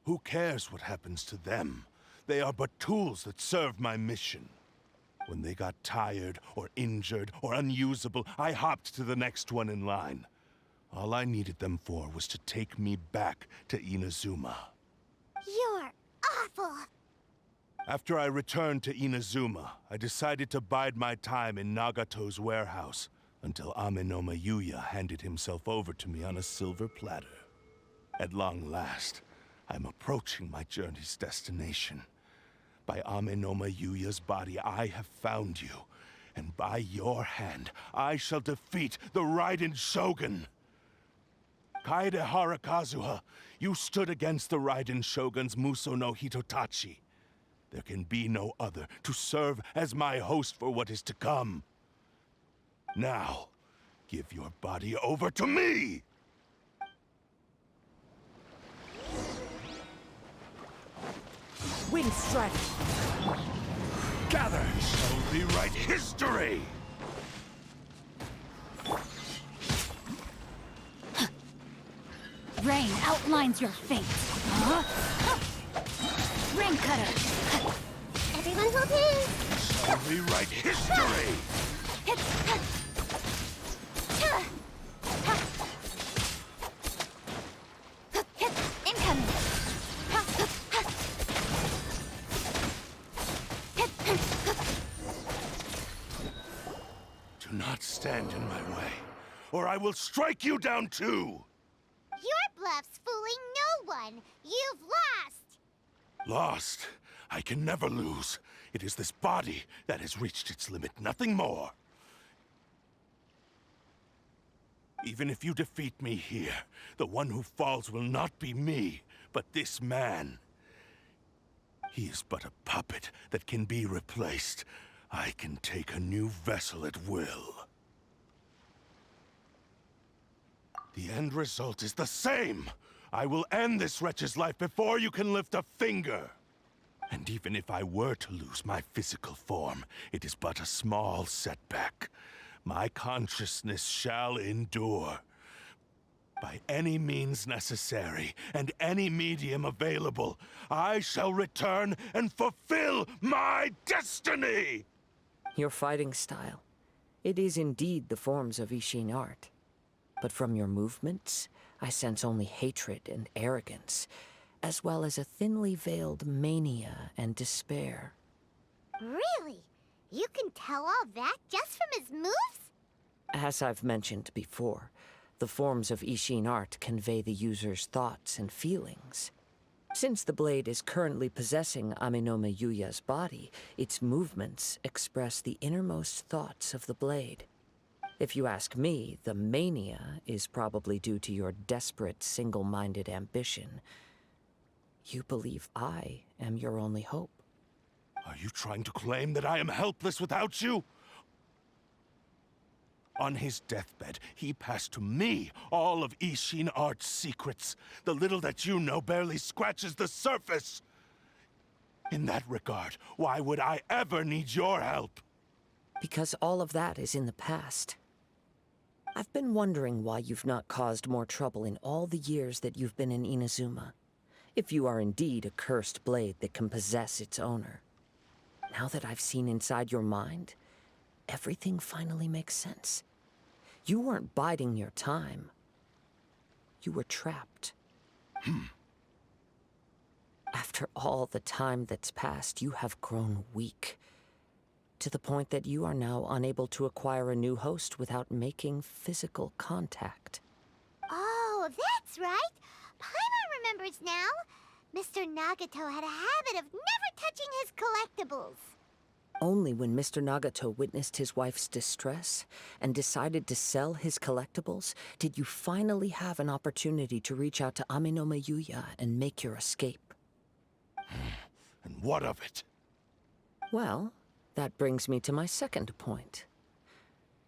Who cares what happens to them? They are but tools that serve my mission. When they got tired, or injured, or unusable, I hopped to the next one in line. All I needed them for was to take me back to Inazuma. You're awful. After I returned to Inazuma, I decided to bide my time in Nagato's warehouse until Amenoma Yuya handed himself over to me on a silver platter. At long last, I'm approaching my journey's destination. By Amenoma Yuya's body, I have found you, and by your hand, I shall defeat the Raiden Shogun. Kaedehar Kazuha, you stood against the Raiden Shogun's Muso no Hitotachi. There can be no other to serve as my host for what is to come. Now, give your body over to me! Wing strike! Gather shall rewrite history! Rain outlines your fate. Ring cutter. Everyone hold hands. Shall rewrite history! Incoming. Do not stand in my way, or I will strike you down too! Your bluff's fooling no one. You've lost. Lost? I can never lose. It is this body that has reached its limit, nothing more. Even if you defeat me here, the one who falls will not be me, but this man. He is but a puppet that can be replaced. I can take a new vessel at will. The end result is the same! I will end this wretch's life before you can lift a finger! And even if I were to lose my physical form, it is but a small setback. My consciousness shall endure. By any means necessary and any medium available, I shall return and fulfill my destiny! Your fighting style. It is indeed the forms of Isshin art. But from your movements, I sense only hatred and arrogance, as well as a thinly veiled mania and despair. Really? You can tell all that just from his moves? As I've mentioned before, the forms of Isshin art convey the user's thoughts and feelings. Since the blade is currently possessing Aminome Yuya's body, its movements express the innermost thoughts of the blade. If you ask me, the mania is probably due to your desperate, single-minded ambition. You believe I am your only hope. Are you trying to claim that I am helpless without you? On his deathbed, he passed to me all of Isshin art's secrets. The little that you know barely scratches the surface. In that regard, why would I ever need your help? Because all of that is in the past. I've been wondering why you've not caused more trouble in all the years that you've been in Inazuma. If you are indeed a cursed blade that can possess its owner. Now that I've seen inside your mind, everything finally makes sense. You weren't biding your time. You were trapped. After all the time that's passed, you have grown weak. To the point that you are now unable to acquire a new host without making physical contact. Oh, that's right. Paimon remembers now. Mr. Nagato had a habit of never touching his collectibles. Only when Mr. Nagato witnessed his wife's distress and decided to sell his collectibles did you finally have an opportunity to reach out to Aminome Yuya and make your escape. And what of it? Well, that brings me to my second point.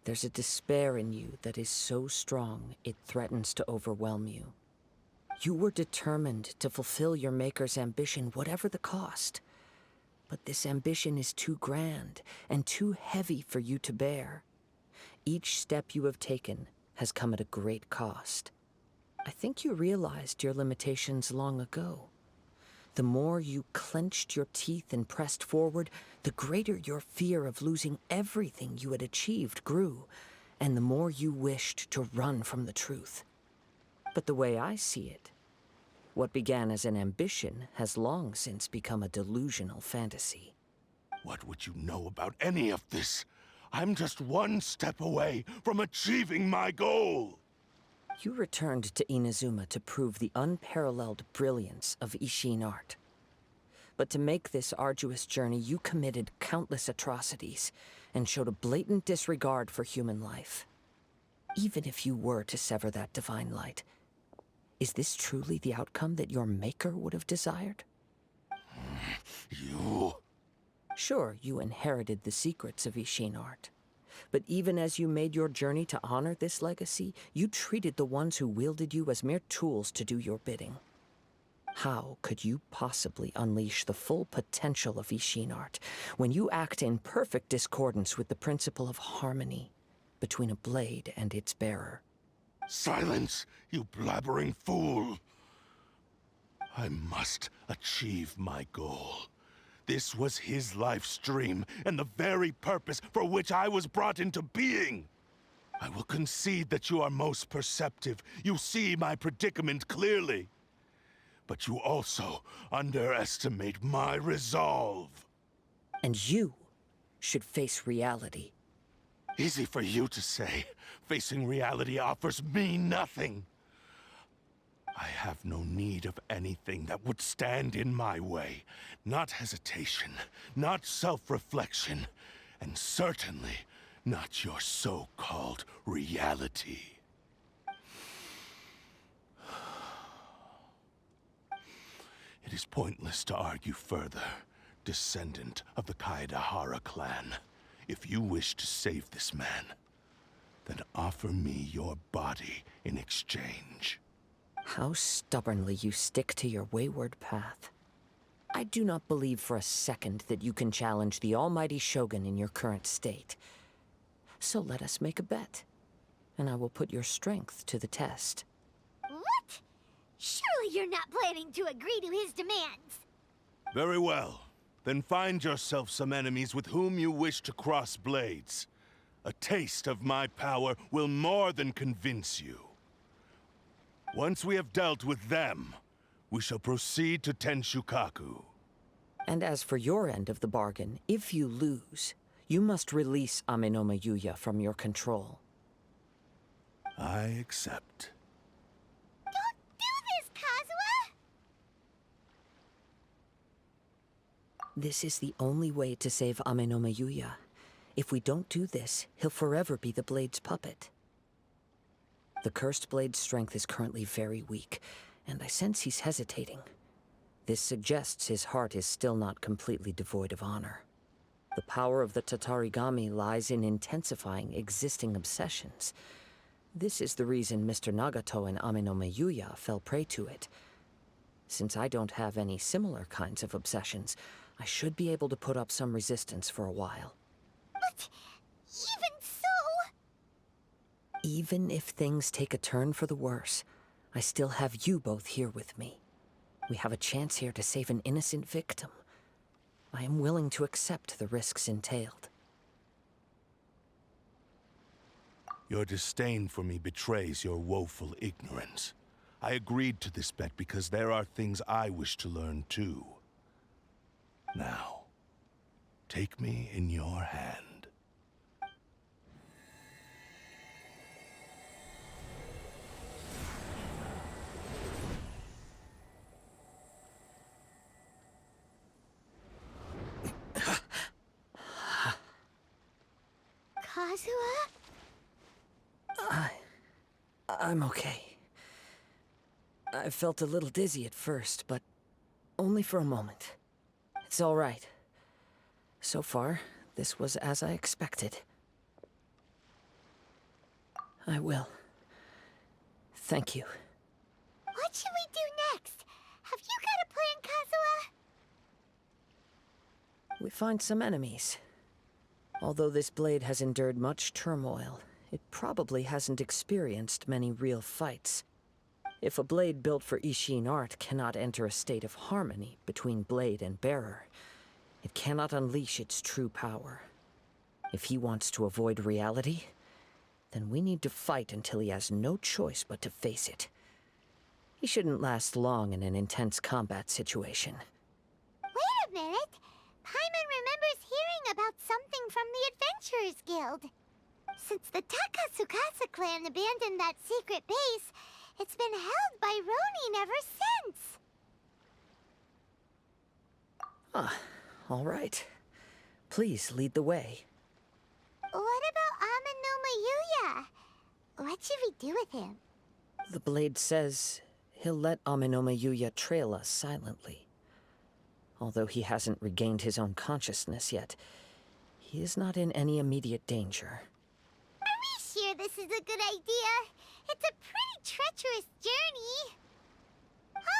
There's a despair in you that is so strong it threatens to overwhelm you. You were determined to fulfill your maker's ambition, whatever the cost. But this ambition is too grand and too heavy for you to bear. Each step you have taken has come at a great cost. I think you realized your limitations long ago. The more you clenched your teeth and pressed forward, the greater your fear of losing everything you had achieved grew, and the more you wished to run from the truth. But the way I see it, what began as an ambition has long since become a delusional fantasy. What would you know about any of this? I'm just one step away from achieving my goal! You returned to Inazuma to prove the unparalleled brilliance of Isshin art. But to make this arduous journey, you committed countless atrocities and showed a blatant disregard for human life. Even if you were to sever that divine light, is this truly the outcome that your maker would have desired? You... Sure, you inherited the secrets of Isshin art. But even as you made your journey to honor this legacy, you treated the ones who wielded you as mere tools to do your bidding. How could you possibly unleash the full potential of Isshin art when you act in perfect discordance with the principle of harmony between a blade and its bearer? Silence, you blabbering fool! I must achieve my goal. This was his life's dream, and the very purpose for which I was brought into being. I will concede that you are most perceptive. You see my predicament clearly. But you also underestimate my resolve. And you should face reality. Easy for you to say. Facing reality offers me nothing. I have no need of anything that would stand in my way. Not hesitation, not self-reflection, and certainly not your so-called reality. It is pointless to argue further, descendant of the Kaedehar clan. If you wish to save this man, then offer me your body in exchange. How stubbornly you stick to your wayward path. I do not believe for a second that you can challenge the almighty Shogun in your current state. So let us make a bet, and I will put your strength to the test. What? Surely you're not planning to agree to his demands. Very well. Then find yourself some enemies with whom you wish to cross blades. A taste of my power will more than convince you. Once we have dealt with them, we shall proceed to Tenshukaku. And as for your end of the bargain, if you lose, you must release Amenoma Yuya from your control. I accept. Don't do this, Kazuha! This is the only way to save Amenoma Yuya. If we don't do this, he'll forever be the Blade's puppet. The Cursed Blade's strength is currently very weak, and I sense he's hesitating. This suggests his heart is still not completely devoid of honor. The power of the Tatarigami lies in intensifying existing obsessions. This is the reason Mr. Nagato and Amenoma Yuya fell prey to it. Since I don't have any similar kinds of obsessions, I should be able to put up some resistance for a while. But even so... Even if things take a turn for the worse, I still have you both here with me. We have a chance here to save an innocent victim. I am willing to accept the risks entailed. Your disdain for me betrays your woeful ignorance. I agreed to this bet because there are things I wish to learn too. Now, take me in your hand. Kazuha? I'm okay. I felt a little dizzy at first, but only for a moment. It's all right. So far, this was as I expected. I will. Thank you. What should we do next? Have you got a plan, Kazuha? We find some enemies. Although this blade has endured much turmoil, it probably hasn't experienced many real fights. If a blade built for Isshin art cannot enter a state of harmony between blade and bearer, it cannot unleash its true power. If he wants to avoid reality, then we need to fight until he has no choice but to face it. He shouldn't last long in an intense combat situation. Wait a minute! Paimon remembers hearing about something from the Adventurers Guild. Since the Takasukasa clan abandoned that secret base, it's been held by Ronin ever since. All right. Please lead the way. What about Amenoma Yuya? What should we do with him? The blade says he'll let Amenoma Yuya trail us silently. Although he hasn't regained his own consciousness yet, he is not in any immediate danger. Are we sure this is a good idea? It's a pretty treacherous journey.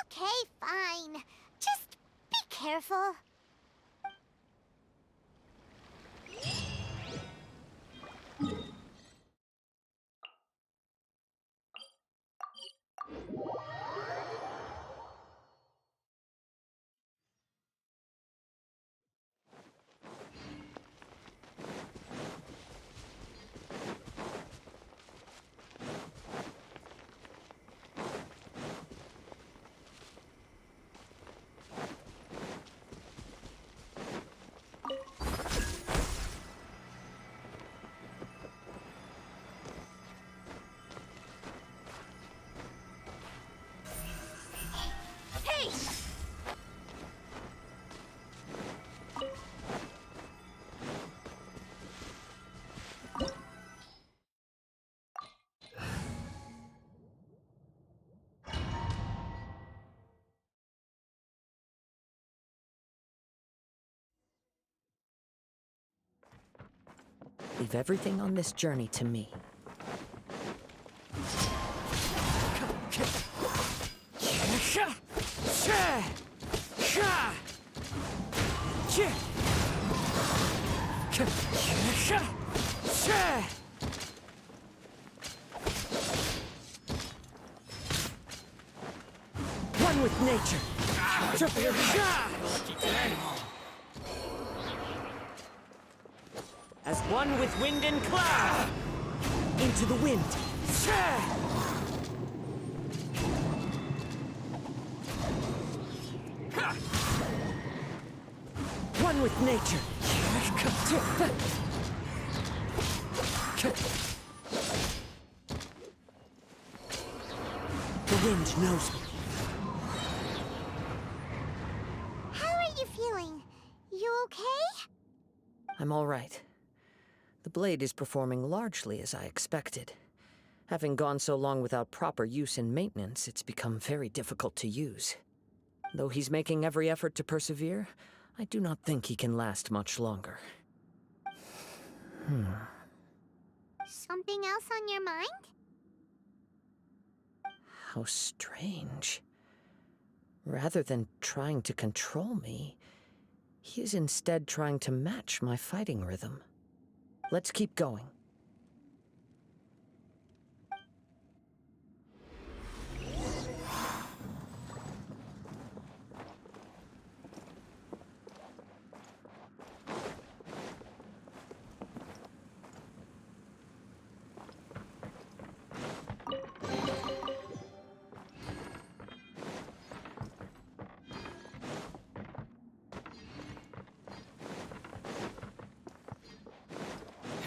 Okay, fine. Just be careful. Leave everything on this journey to me. One with nature. As one with wind and cloud. Into the wind. One with nature. The wind knows me. How are you feeling? You okay? I'm all right. The blade is performing largely as I expected. Having gone so long without proper use and maintenance, it's become very difficult to use. Though he's making every effort to persevere, I do not think he can last much longer. Something else on your mind? How strange. Rather than trying to control me, he is instead trying to match my fighting rhythm. Let's keep going.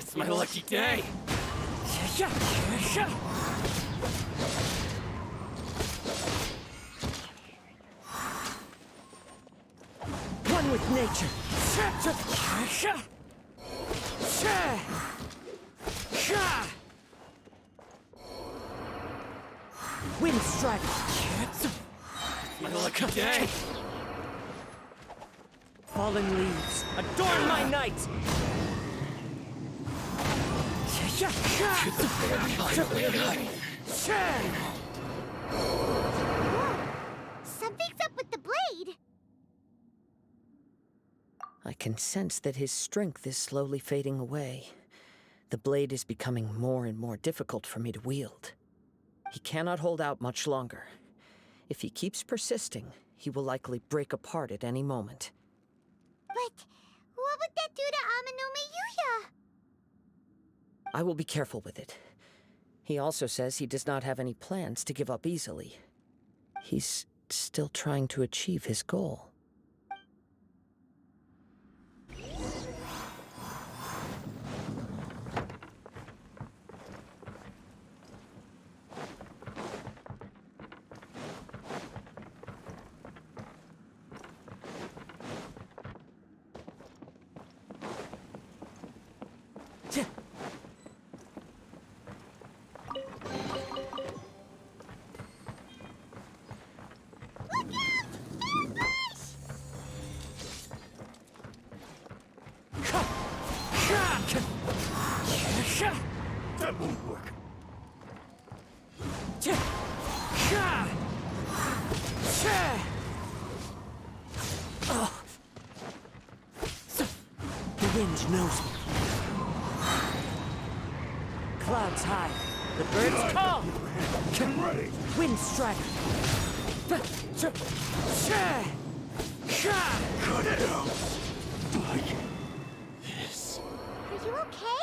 It's my lucky day! One with nature. Wind strike. My lucky day! Fallen leaves, adorn my night. Something's up with the blade. I can sense that his strength is slowly fading away. The blade is becoming more and more difficult for me to wield. He cannot hold out much longer. If he keeps persisting, he will likely break apart at any moment. But what would that do to Amanome Yuya? I will be careful with it. He also says he does not have any plans to give up easily. He's still trying to achieve his goal. That won't work. The wind knows me. Clouds high. The birds call. I'm ready. Wind strike. Cut it out. Like this. Are you okay?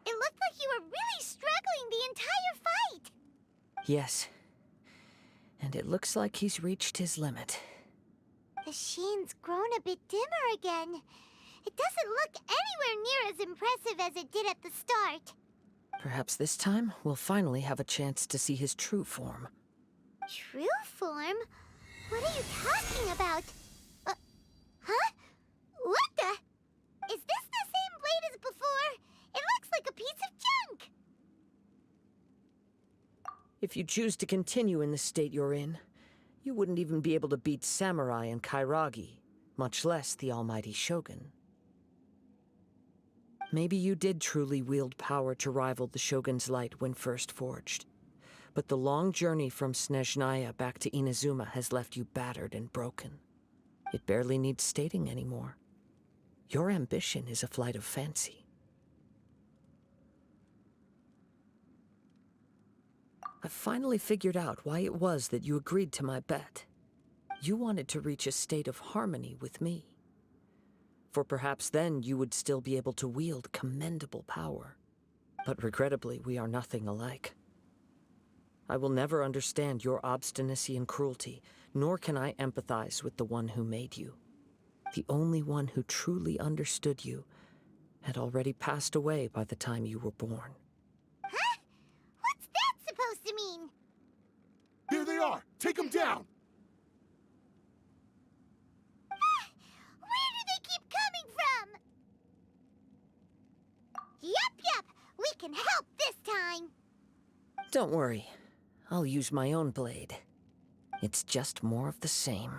It looked like you were really struggling the entire fight. Yes. And it looks like he's reached his limit. The sheen's grown a bit dimmer again. It doesn't look anywhere near as impressive as it did at the start. Perhaps this time we'll finally have a chance to see his true form. True form? What are you talking about? Huh? What the? Is this the same blade as before? It looks like a piece of junk! If you choose to continue in the state you're in, you wouldn't even be able to beat Samurai and Kairagi, much less the almighty Shogun. Maybe you did truly wield power to rival the Shogun's light when first forged. But the long journey from Snezhnaya back to Inazuma has left you battered and broken. It barely needs stating anymore. Your ambition is a flight of fancy. I've finally figured out why it was that you agreed to my bet. You wanted to reach a state of harmony with me. For perhaps then you would still be able to wield commendable power. But regrettably, we are nothing alike. I will never understand your obstinacy and cruelty, nor can I empathize with the one who made you. The only one who truly understood you had already passed away by the time you were born. Huh? What's that supposed to mean? Here they are! Take them down! Where do they keep coming from? Yup, we can help this time. Don't worry. I'll use my own blade. It's just more of the same.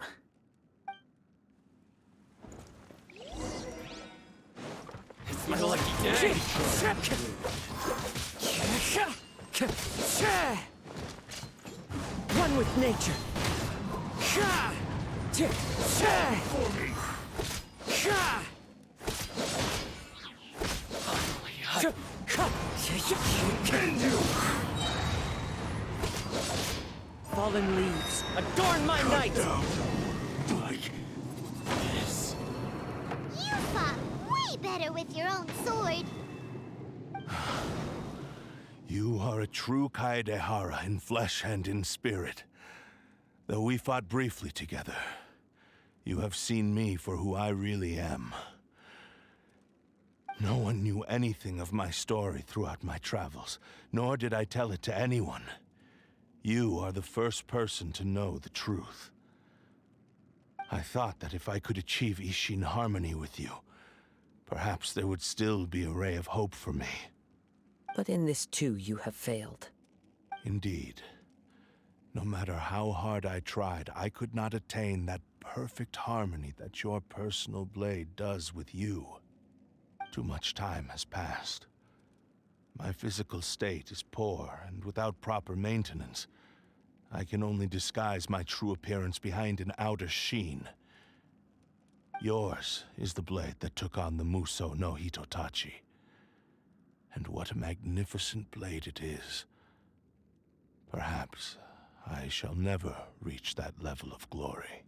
It's my lucky day! One with nature. Fallen leaves, adorn my night! Like this. You fought way better with your own sword. You are a true Kaedehar in flesh and in spirit. Though we fought briefly together, you have seen me for who I really am. No one knew anything of my story throughout my travels, nor did I tell it to anyone. You are the first person to know the truth. I thought that if I could achieve Isshin harmony with you, perhaps there would still be a ray of hope for me. But in this too you have failed. Indeed. No matter how hard I tried, I could not attain that perfect harmony that your personal blade does with you. Too much time has passed. My physical state is poor, and without proper maintenance, I can only disguise my true appearance behind an outer sheen. Yours is the blade that took on the Muso no Hitotachi. And what a magnificent blade it is. Perhaps I shall never reach that level of glory.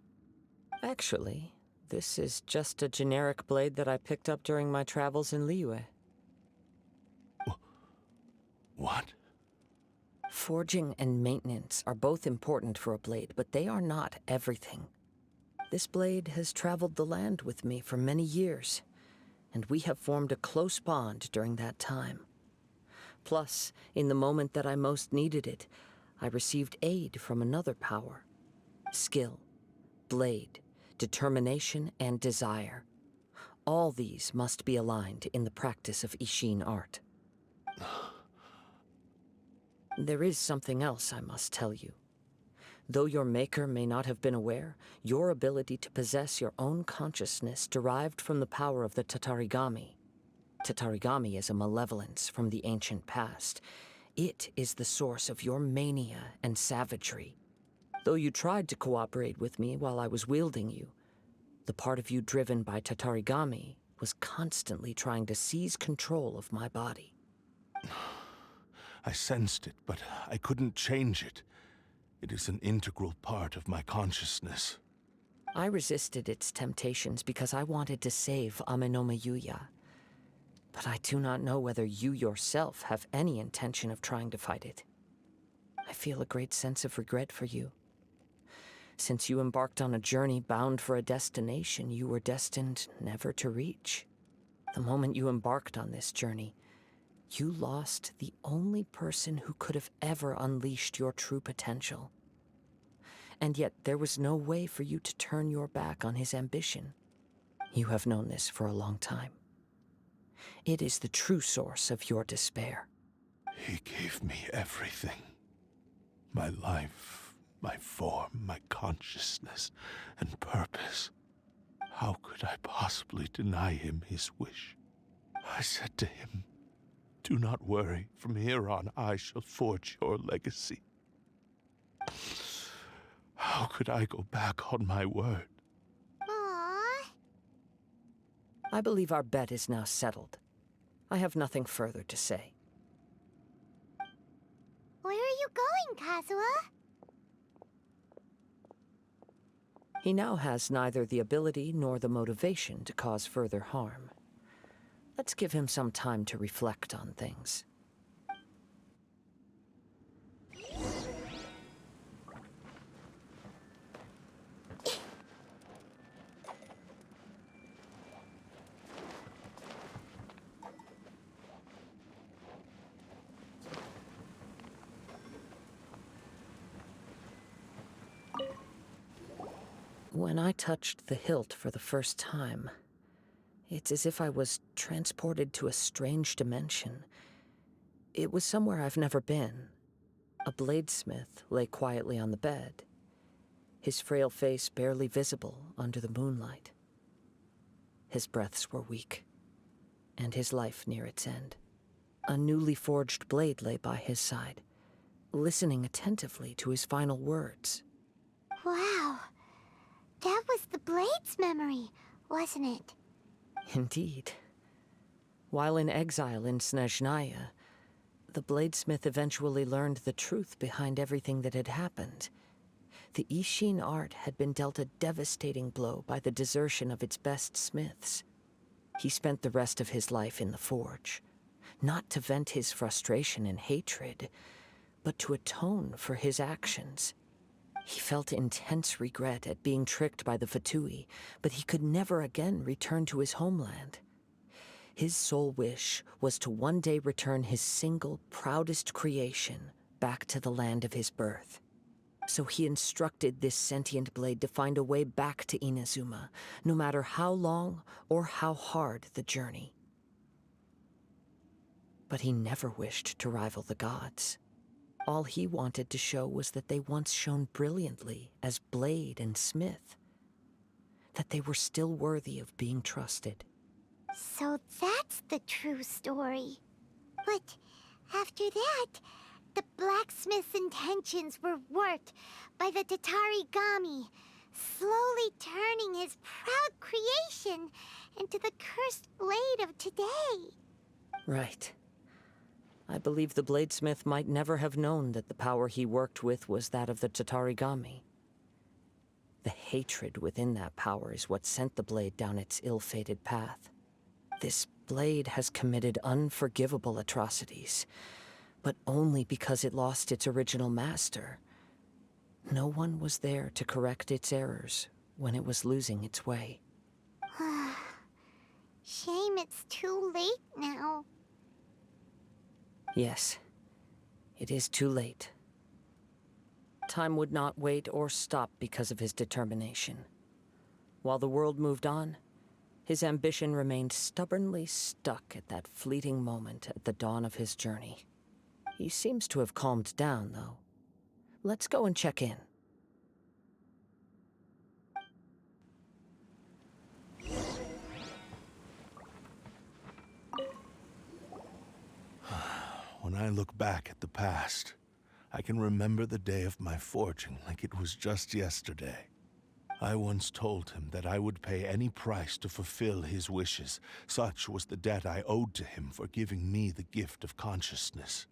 Actually, this is just a generic blade that I picked up during my travels in Liyue. What? Forging and maintenance are both important for a blade, but they are not everything. This blade has traveled the land with me for many years, and we have formed a close bond during that time. Plus, in the moment that I most needed it, I received aid from another power. Skill, blade, determination, and desire. All these must be aligned in the practice of Isshin art. There is something else I must tell you. Though your maker may not have been aware, your ability to possess your own consciousness derived from the power of the Tatarigami. Tatarigami is a malevolence from the ancient past. It is the source of your mania and savagery. Though you tried to cooperate with me while I was wielding you, the part of you driven by Tatarigami was constantly trying to seize control of my body. I sensed it, but I couldn't change it. It is an integral part of my consciousness. I resisted its temptations because I wanted to save Amenoma Yuya. But I do not know whether you yourself have any intention of trying to fight it. I feel a great sense of regret for you. Since you embarked on a journey bound for a destination you were destined never to reach. The moment you embarked on this journey, you lost the only person who could have ever unleashed your true potential. And yet there was no way for you to turn your back on his ambition. You have known this for a long time. It is the true source of your despair. He gave me everything. My life, my form, my consciousness, and purpose. How could I possibly deny him his wish? I said to him, "Do not worry. From here on, I shall forge your legacy." How could I go back on my word? Aww. I believe our bet is now settled. I have nothing further to say. Where are you going, Kazuha? He now has neither the ability nor the motivation to cause further harm. Let's give him some time to reflect on things. When I touched the hilt for the first time, it's as if I was transported to a strange dimension. It was somewhere I've never been. A bladesmith lay quietly on the bed, his frail face barely visible under the moonlight. His breaths were weak, and his life near its end. A newly forged blade lay by his side, listening attentively to his final words. Wow. That was the Blade's memory, wasn't it? Indeed. While in exile in Snezhnaya, the bladesmith eventually learned the truth behind everything that had happened. The Isshin art had been dealt a devastating blow by the desertion of its best smiths. He spent the rest of his life in the forge, not to vent his frustration and hatred, but to atone for his actions. He felt intense regret at being tricked by the Fatui, but he could never again return to his homeland. His sole wish was to one day return his single, proudest creation back to the land of his birth. So he instructed this sentient blade to find a way back to Inazuma, no matter how long or how hard the journey. But he never wished to rival the gods. All he wanted to show was that they once shone brilliantly as blade and smith, that they were still worthy of being trusted. So that's the true story. But after that, the blacksmith's intentions were warped by the Tatarigami, slowly turning his proud creation into the cursed blade of today. Right. I believe the bladesmith might never have known that the power he worked with was that of the Tatarigami. The hatred within that power is what sent the blade down its ill-fated path. This blade has committed unforgivable atrocities, but only because it lost its original master. No one was there to correct its errors when it was losing its way. Shame it's too late now. Yes, it is too late. Time would not wait or stop because of his determination. While the world moved on, his ambition remained stubbornly stuck at that fleeting moment at the dawn of his journey. He seems to have calmed down, though. Let's go and check in. When I look back at the past, I can remember the day of my forging like it was just yesterday. I once told him that I would pay any price to fulfill his wishes. Such was the debt I owed to him for giving me the gift of consciousness.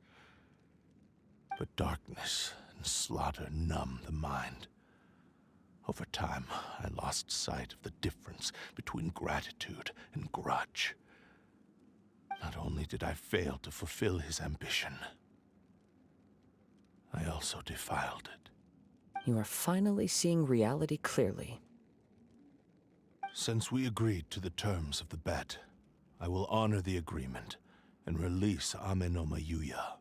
But darkness and slaughter numb the mind. Over time, I lost sight of the difference between gratitude and grudge. Not only did I fail to fulfill his ambition, I also defiled it. You are finally seeing reality clearly. Since we agreed to the terms of the bet, I will honor the agreement and release Ame no Mayuya.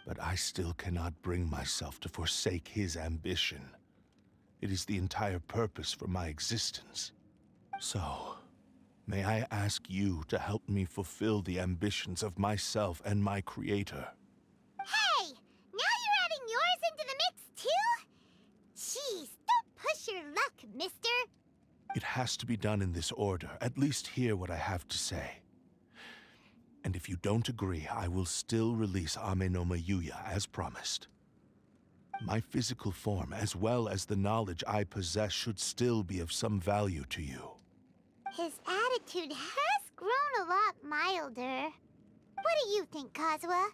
But I still cannot bring myself to forsake his ambition. It is the entire purpose for my existence. So, may I ask you to help me fulfill the ambitions of myself and my creator? Hey! Now you're adding yours into the mix, too? Jeez, don't push your luck, mister. It has to be done in this order. At least hear what I have to say. And if you don't agree, I will still release Ame no Mayuya as promised. My physical form, as well as the knowledge I possess, should still be of some value to you. His attitude has grown a lot milder. What do you think, Kazuha?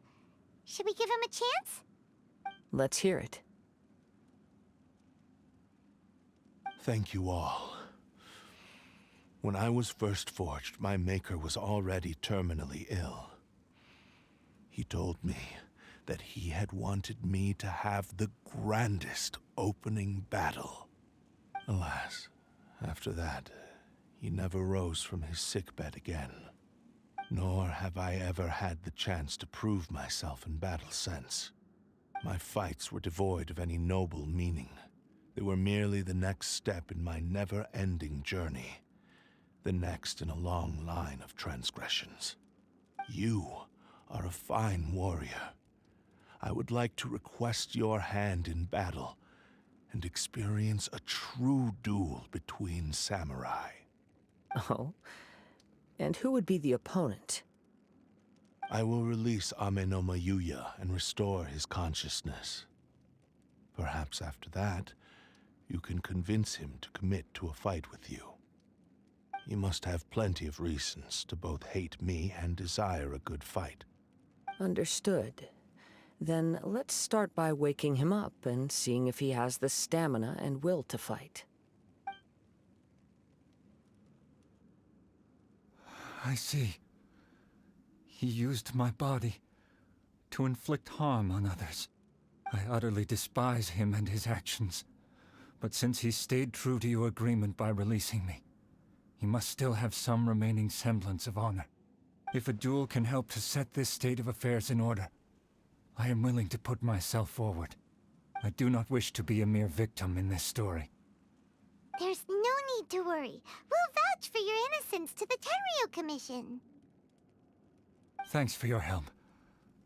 Should we give him a chance? Let's hear it. Thank you all. When I was first forged, my maker was already terminally ill. He told me that he had wanted me to have the grandest opening battle. Alas, after that, he never rose from his sickbed again. Nor have I ever had the chance to prove myself in battle since. My fights were devoid of any noble meaning. They were merely the next step in my never-ending journey. The next in a long line of transgressions. You are a fine warrior. I would like to request your hand in battle and experience a true duel between samurai. Oh? And who would be the opponent? I will release Amenoma Yuya and restore his consciousness. Perhaps after that, you can convince him to commit to a fight with you. He must have plenty of reasons to both hate me and desire a good fight. Understood. Then let's start by waking him up and seeing if he has the stamina and will to fight. I see. He used my body to inflict harm on others. I utterly despise him and his actions. But since he stayed true to your agreement by releasing me, he must still have some remaining semblance of honor. If a duel can help to set this state of affairs in order, I am willing to put myself forward. I do not wish to be a mere victim in this story. There's no need to worry. We'll vouch for your innocence to the Tenryu Commission. Thanks for your help.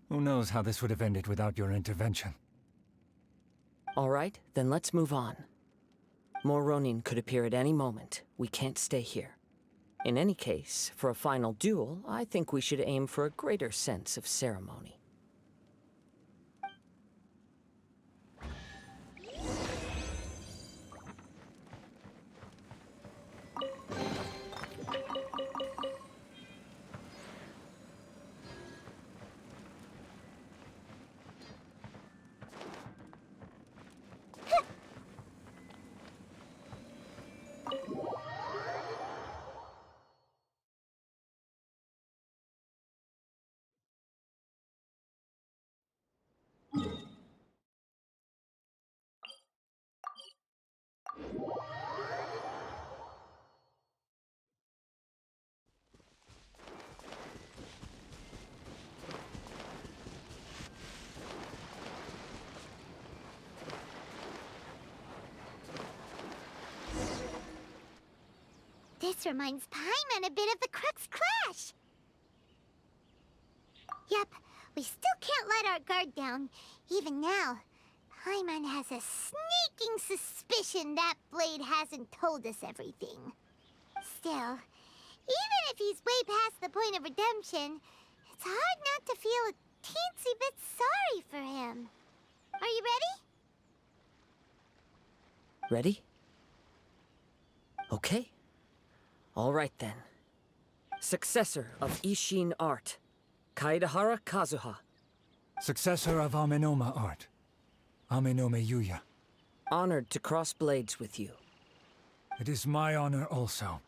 Who knows how this would have ended without your intervention? All right, then let's move on. More Ronin could appear at any moment. We can't stay here. In any case, for a final duel, I think we should aim for a greater sense of ceremony. This reminds Paimon a bit of the Crux Clash. Yep, we still can't let our guard down. Even now, Paimon has a sneaking suspicion that Blade hasn't told us everything. Still, even if he's way past the point of redemption, it's hard not to feel a teensy bit sorry for him. Are you ready? Ready? Okay. All right then. Successor of Isshin art, Kaedehar Kazuha. Successor of Amenoma art, Amenoma Yuya. Honored to cross blades with you. It is my honor also.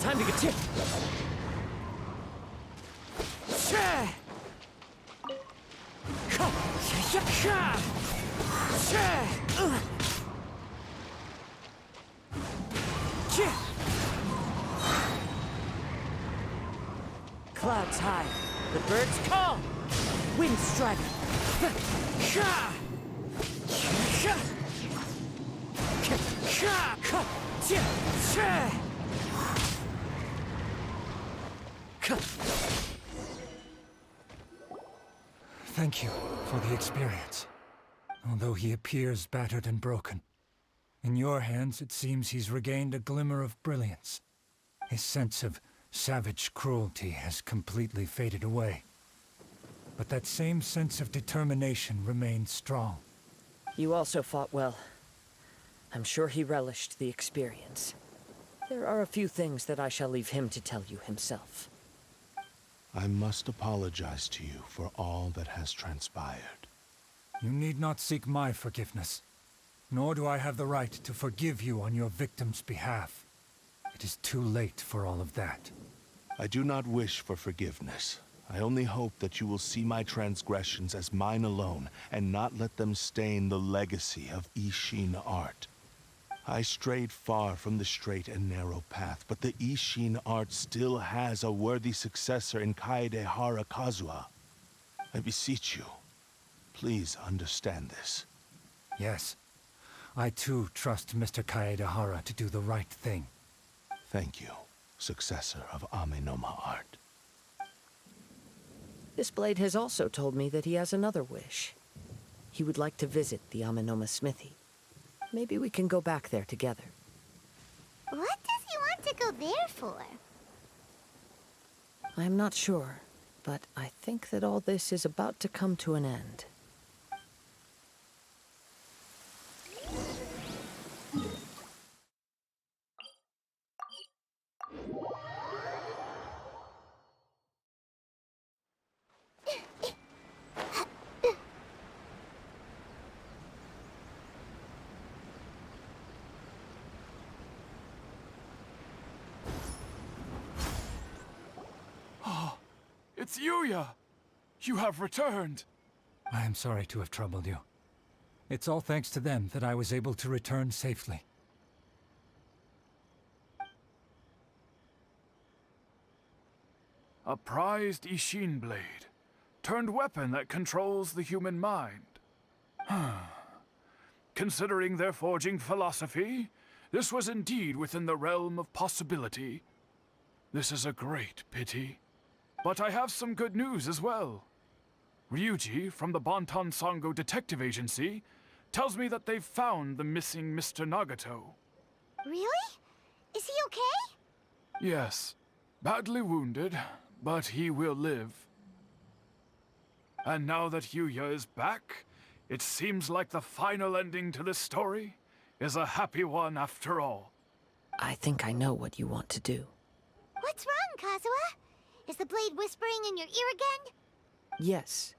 Time to get tip. Clouds high, the birds call. Wind strike. Thank you for the experience. Although he appears battered and broken, In your hands, it seems he's regained a glimmer of brilliance. His sense of savage cruelty has completely faded away. But that same sense of determination remains strong. You also fought well. I'm sure he relished the experience. There are a few things that I shall leave him to tell you himself. I must apologize to you for all that has transpired. You need not seek my forgiveness, nor do I have the right to forgive you on your victim's behalf. It is too late for all of that. I do not wish for forgiveness. I only hope that you will see my transgressions as mine alone and not let them stain the legacy of Isshin art. I strayed far from the straight and narrow path, but the Isshin art still has a worthy successor in Kaedehar Kazuha. I beseech you, please understand this. Yes, I too trust Mr. Kaedehara to do the right thing. Thank you, successor of Amenoma art. This blade has also told me that he has another wish. He would like to visit the Amenoma smithy. Maybe we can go back there together. What does he want to go there for? I'm not sure, but I think that all this is about to come to an end. It's Yuya! You have returned! I am sorry to have troubled you. It's all thanks to them that I was able to return safely. A prized Isshin blade, turned weapon that controls the human mind. Considering their forging philosophy, this was indeed within the realm of possibility. This is a great pity. But I have some good news as well. Ryuji, from the Bonton Sango Detective Agency, tells me that they've found the missing Mr. Nagato. Really? Is he okay? Yes, badly wounded, but he will live. And now that Yuya is back, it seems like the final ending to this story is a happy one after all. I think I know what you want to do. What's wrong, Kazuha? Is the blade whispering in your ear again? Yes.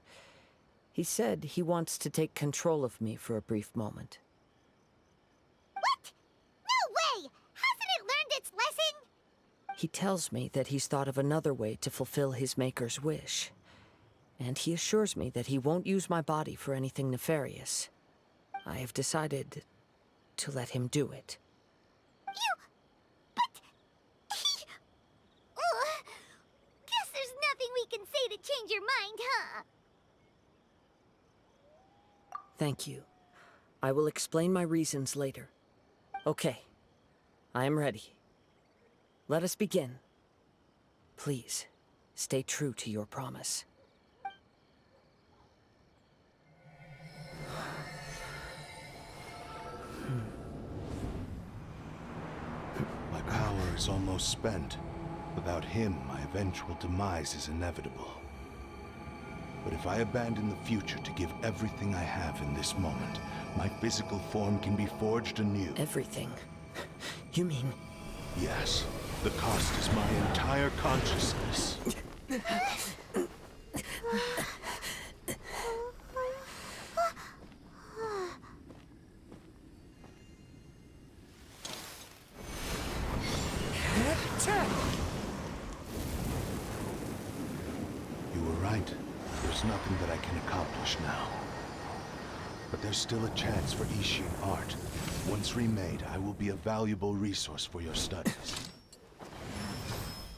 He said he wants to take control of me for a brief moment. What? No way! Hasn't it learned its lesson? He tells me that he's thought of another way to fulfill his maker's wish. And he assures me that he won't use my body for anything nefarious. I have decided to let him do it. Guess there's nothing we can say to change your mind, huh? Thank you. I will explain my reasons later. Okay. I am ready. Let us begin. Please, stay true to your promise. My power is almost spent. Without him, my eventual demise is inevitable. But if I abandon the future to give everything I have in this moment, my physical form can be forged anew. Everything? You mean... Yes. The cost is my entire consciousness. You were right. There's nothing that I can accomplish now. But there's still a chance for Isshin art. Once remade, I will be a valuable resource for your studies.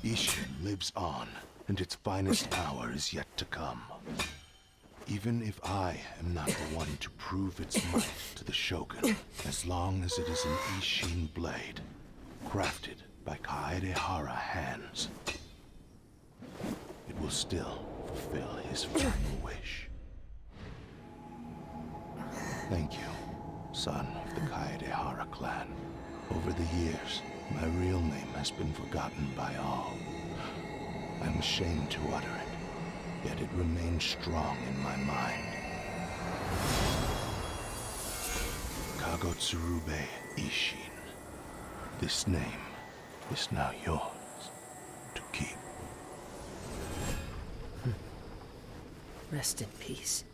Isshin lives on, and its finest hour is yet to come. Even if I am not the one to prove its might to the Shogun, as long as it is an Isshin blade, crafted by Kaedehara hands, it will still fulfill his final wish. Thank you, son of the the Kaedehar clan. Over the years, my real name has been forgotten by all. I'm ashamed to utter it, yet it remains strong in my mind. Kagosurube Isshin. This name is now yours to keep. Rest in peace.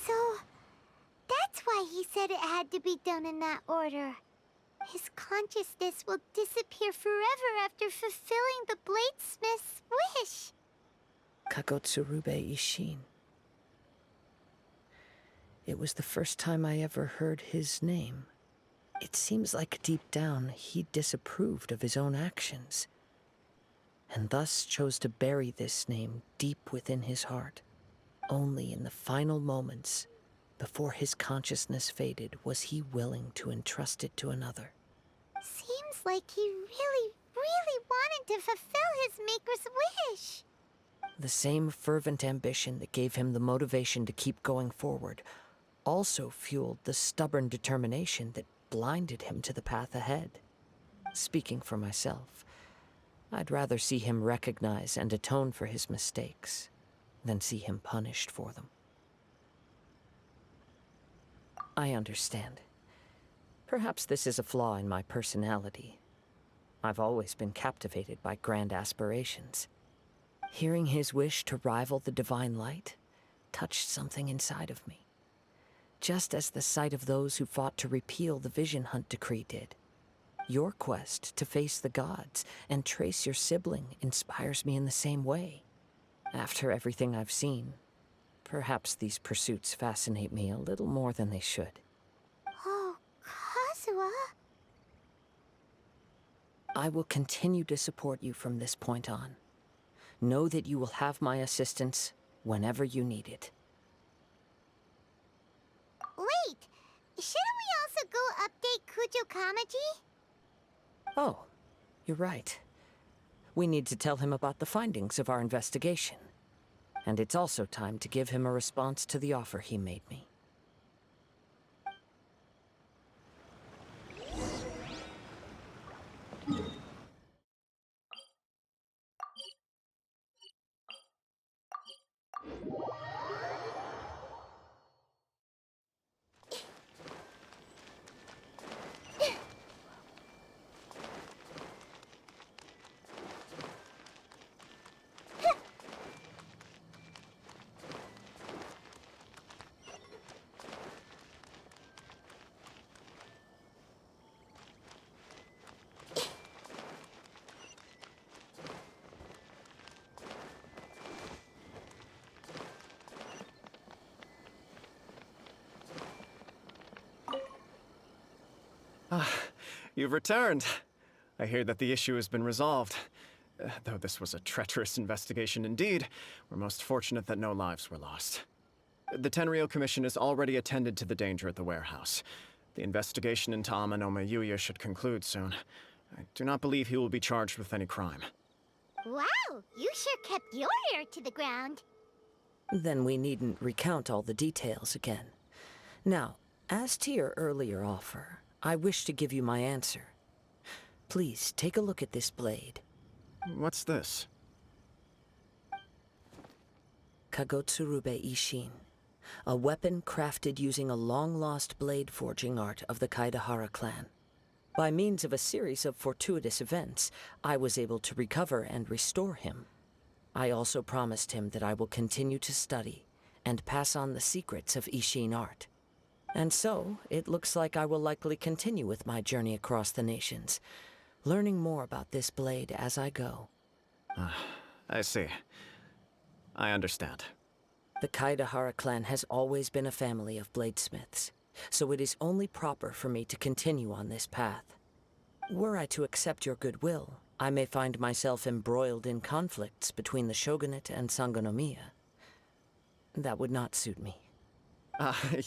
So, that's why he said it had to be done in that order. His consciousness will disappear forever after fulfilling the bladesmith's wish. Kagosurube Isshin. It was the first time I ever heard his name. It seems like deep down he disapproved of his own actions, and thus chose to bury this name deep within his heart. Only in the final moments, before his consciousness faded, was he willing to entrust it to another. Seems like he really, really wanted to fulfill his maker's wish. The same fervent ambition that gave him the motivation to keep going forward also fueled the stubborn determination that blinded him to the path ahead. Speaking for myself, I'd rather see him recognize and atone for his mistakes than see him punished for them. I understand. Perhaps this is a flaw in my personality. I've always been captivated by grand aspirations. Hearing his wish to rival the divine light touched something inside of me, just as the sight of those who fought to repeal the Vision Hunt decree did. Your quest to face the gods and trace your sibling inspires me in the same way. After everything I've seen, perhaps these pursuits fascinate me a little more than they should. Oh, Kazuha. I will continue to support you from this point on. Know that you will have my assistance whenever you need it. Wait, shouldn't we also go update Kujo Kamaji? Oh, you're right. We need to tell him about the findings of our investigation. And it's also time to give him a response to the offer he made me. You've returned. I hear that the issue has been resolved. Though this was a treacherous investigation indeed, we're most fortunate that no lives were lost. The Tenryou Commission has already attended to the danger at the warehouse. The investigation into Amanome Yuya should conclude soon. I do not believe he will be charged with any crime. Wow, you sure kept your ear to the ground. Then we needn't recount all the details again. Now, as to your earlier offer, I wish to give you my answer. Please take a look at this blade. What's this? Kagosurube Isshin, a weapon crafted using a long-lost blade forging art of the Kaedehar clan. By means of a series of fortuitous events, I was able to recover and restore him. I also promised him that I will continue to study and pass on the secrets of Isshin art. And so, it looks like I will likely continue with my journey across the nations, learning more about this blade as I go. I see. I understand. The Kaedehar clan has always been a family of bladesmiths, so it is only proper for me to continue on this path. Were I to accept your goodwill, I may find myself embroiled in conflicts between the shogunate and Sangonomiya. That would not suit me.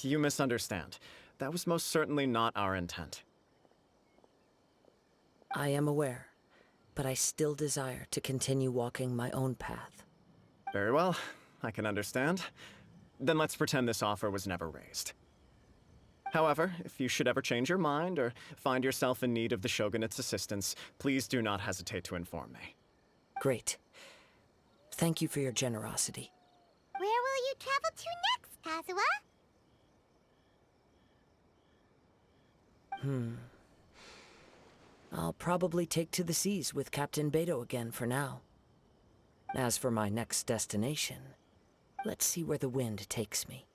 You misunderstand. That was most certainly not our intent. I am aware, but I still desire to continue walking my own path. Very well, I can understand. Then let's pretend this offer was never raised. However, if you should ever change your mind or find yourself in need of the Shogunate's assistance, please do not hesitate to inform me. Great. Thank you for your generosity. Where will you travel to next, Kazuha? I'll probably take to the seas with Captain Beto again for now. As for my next destination, let's see where the wind takes me.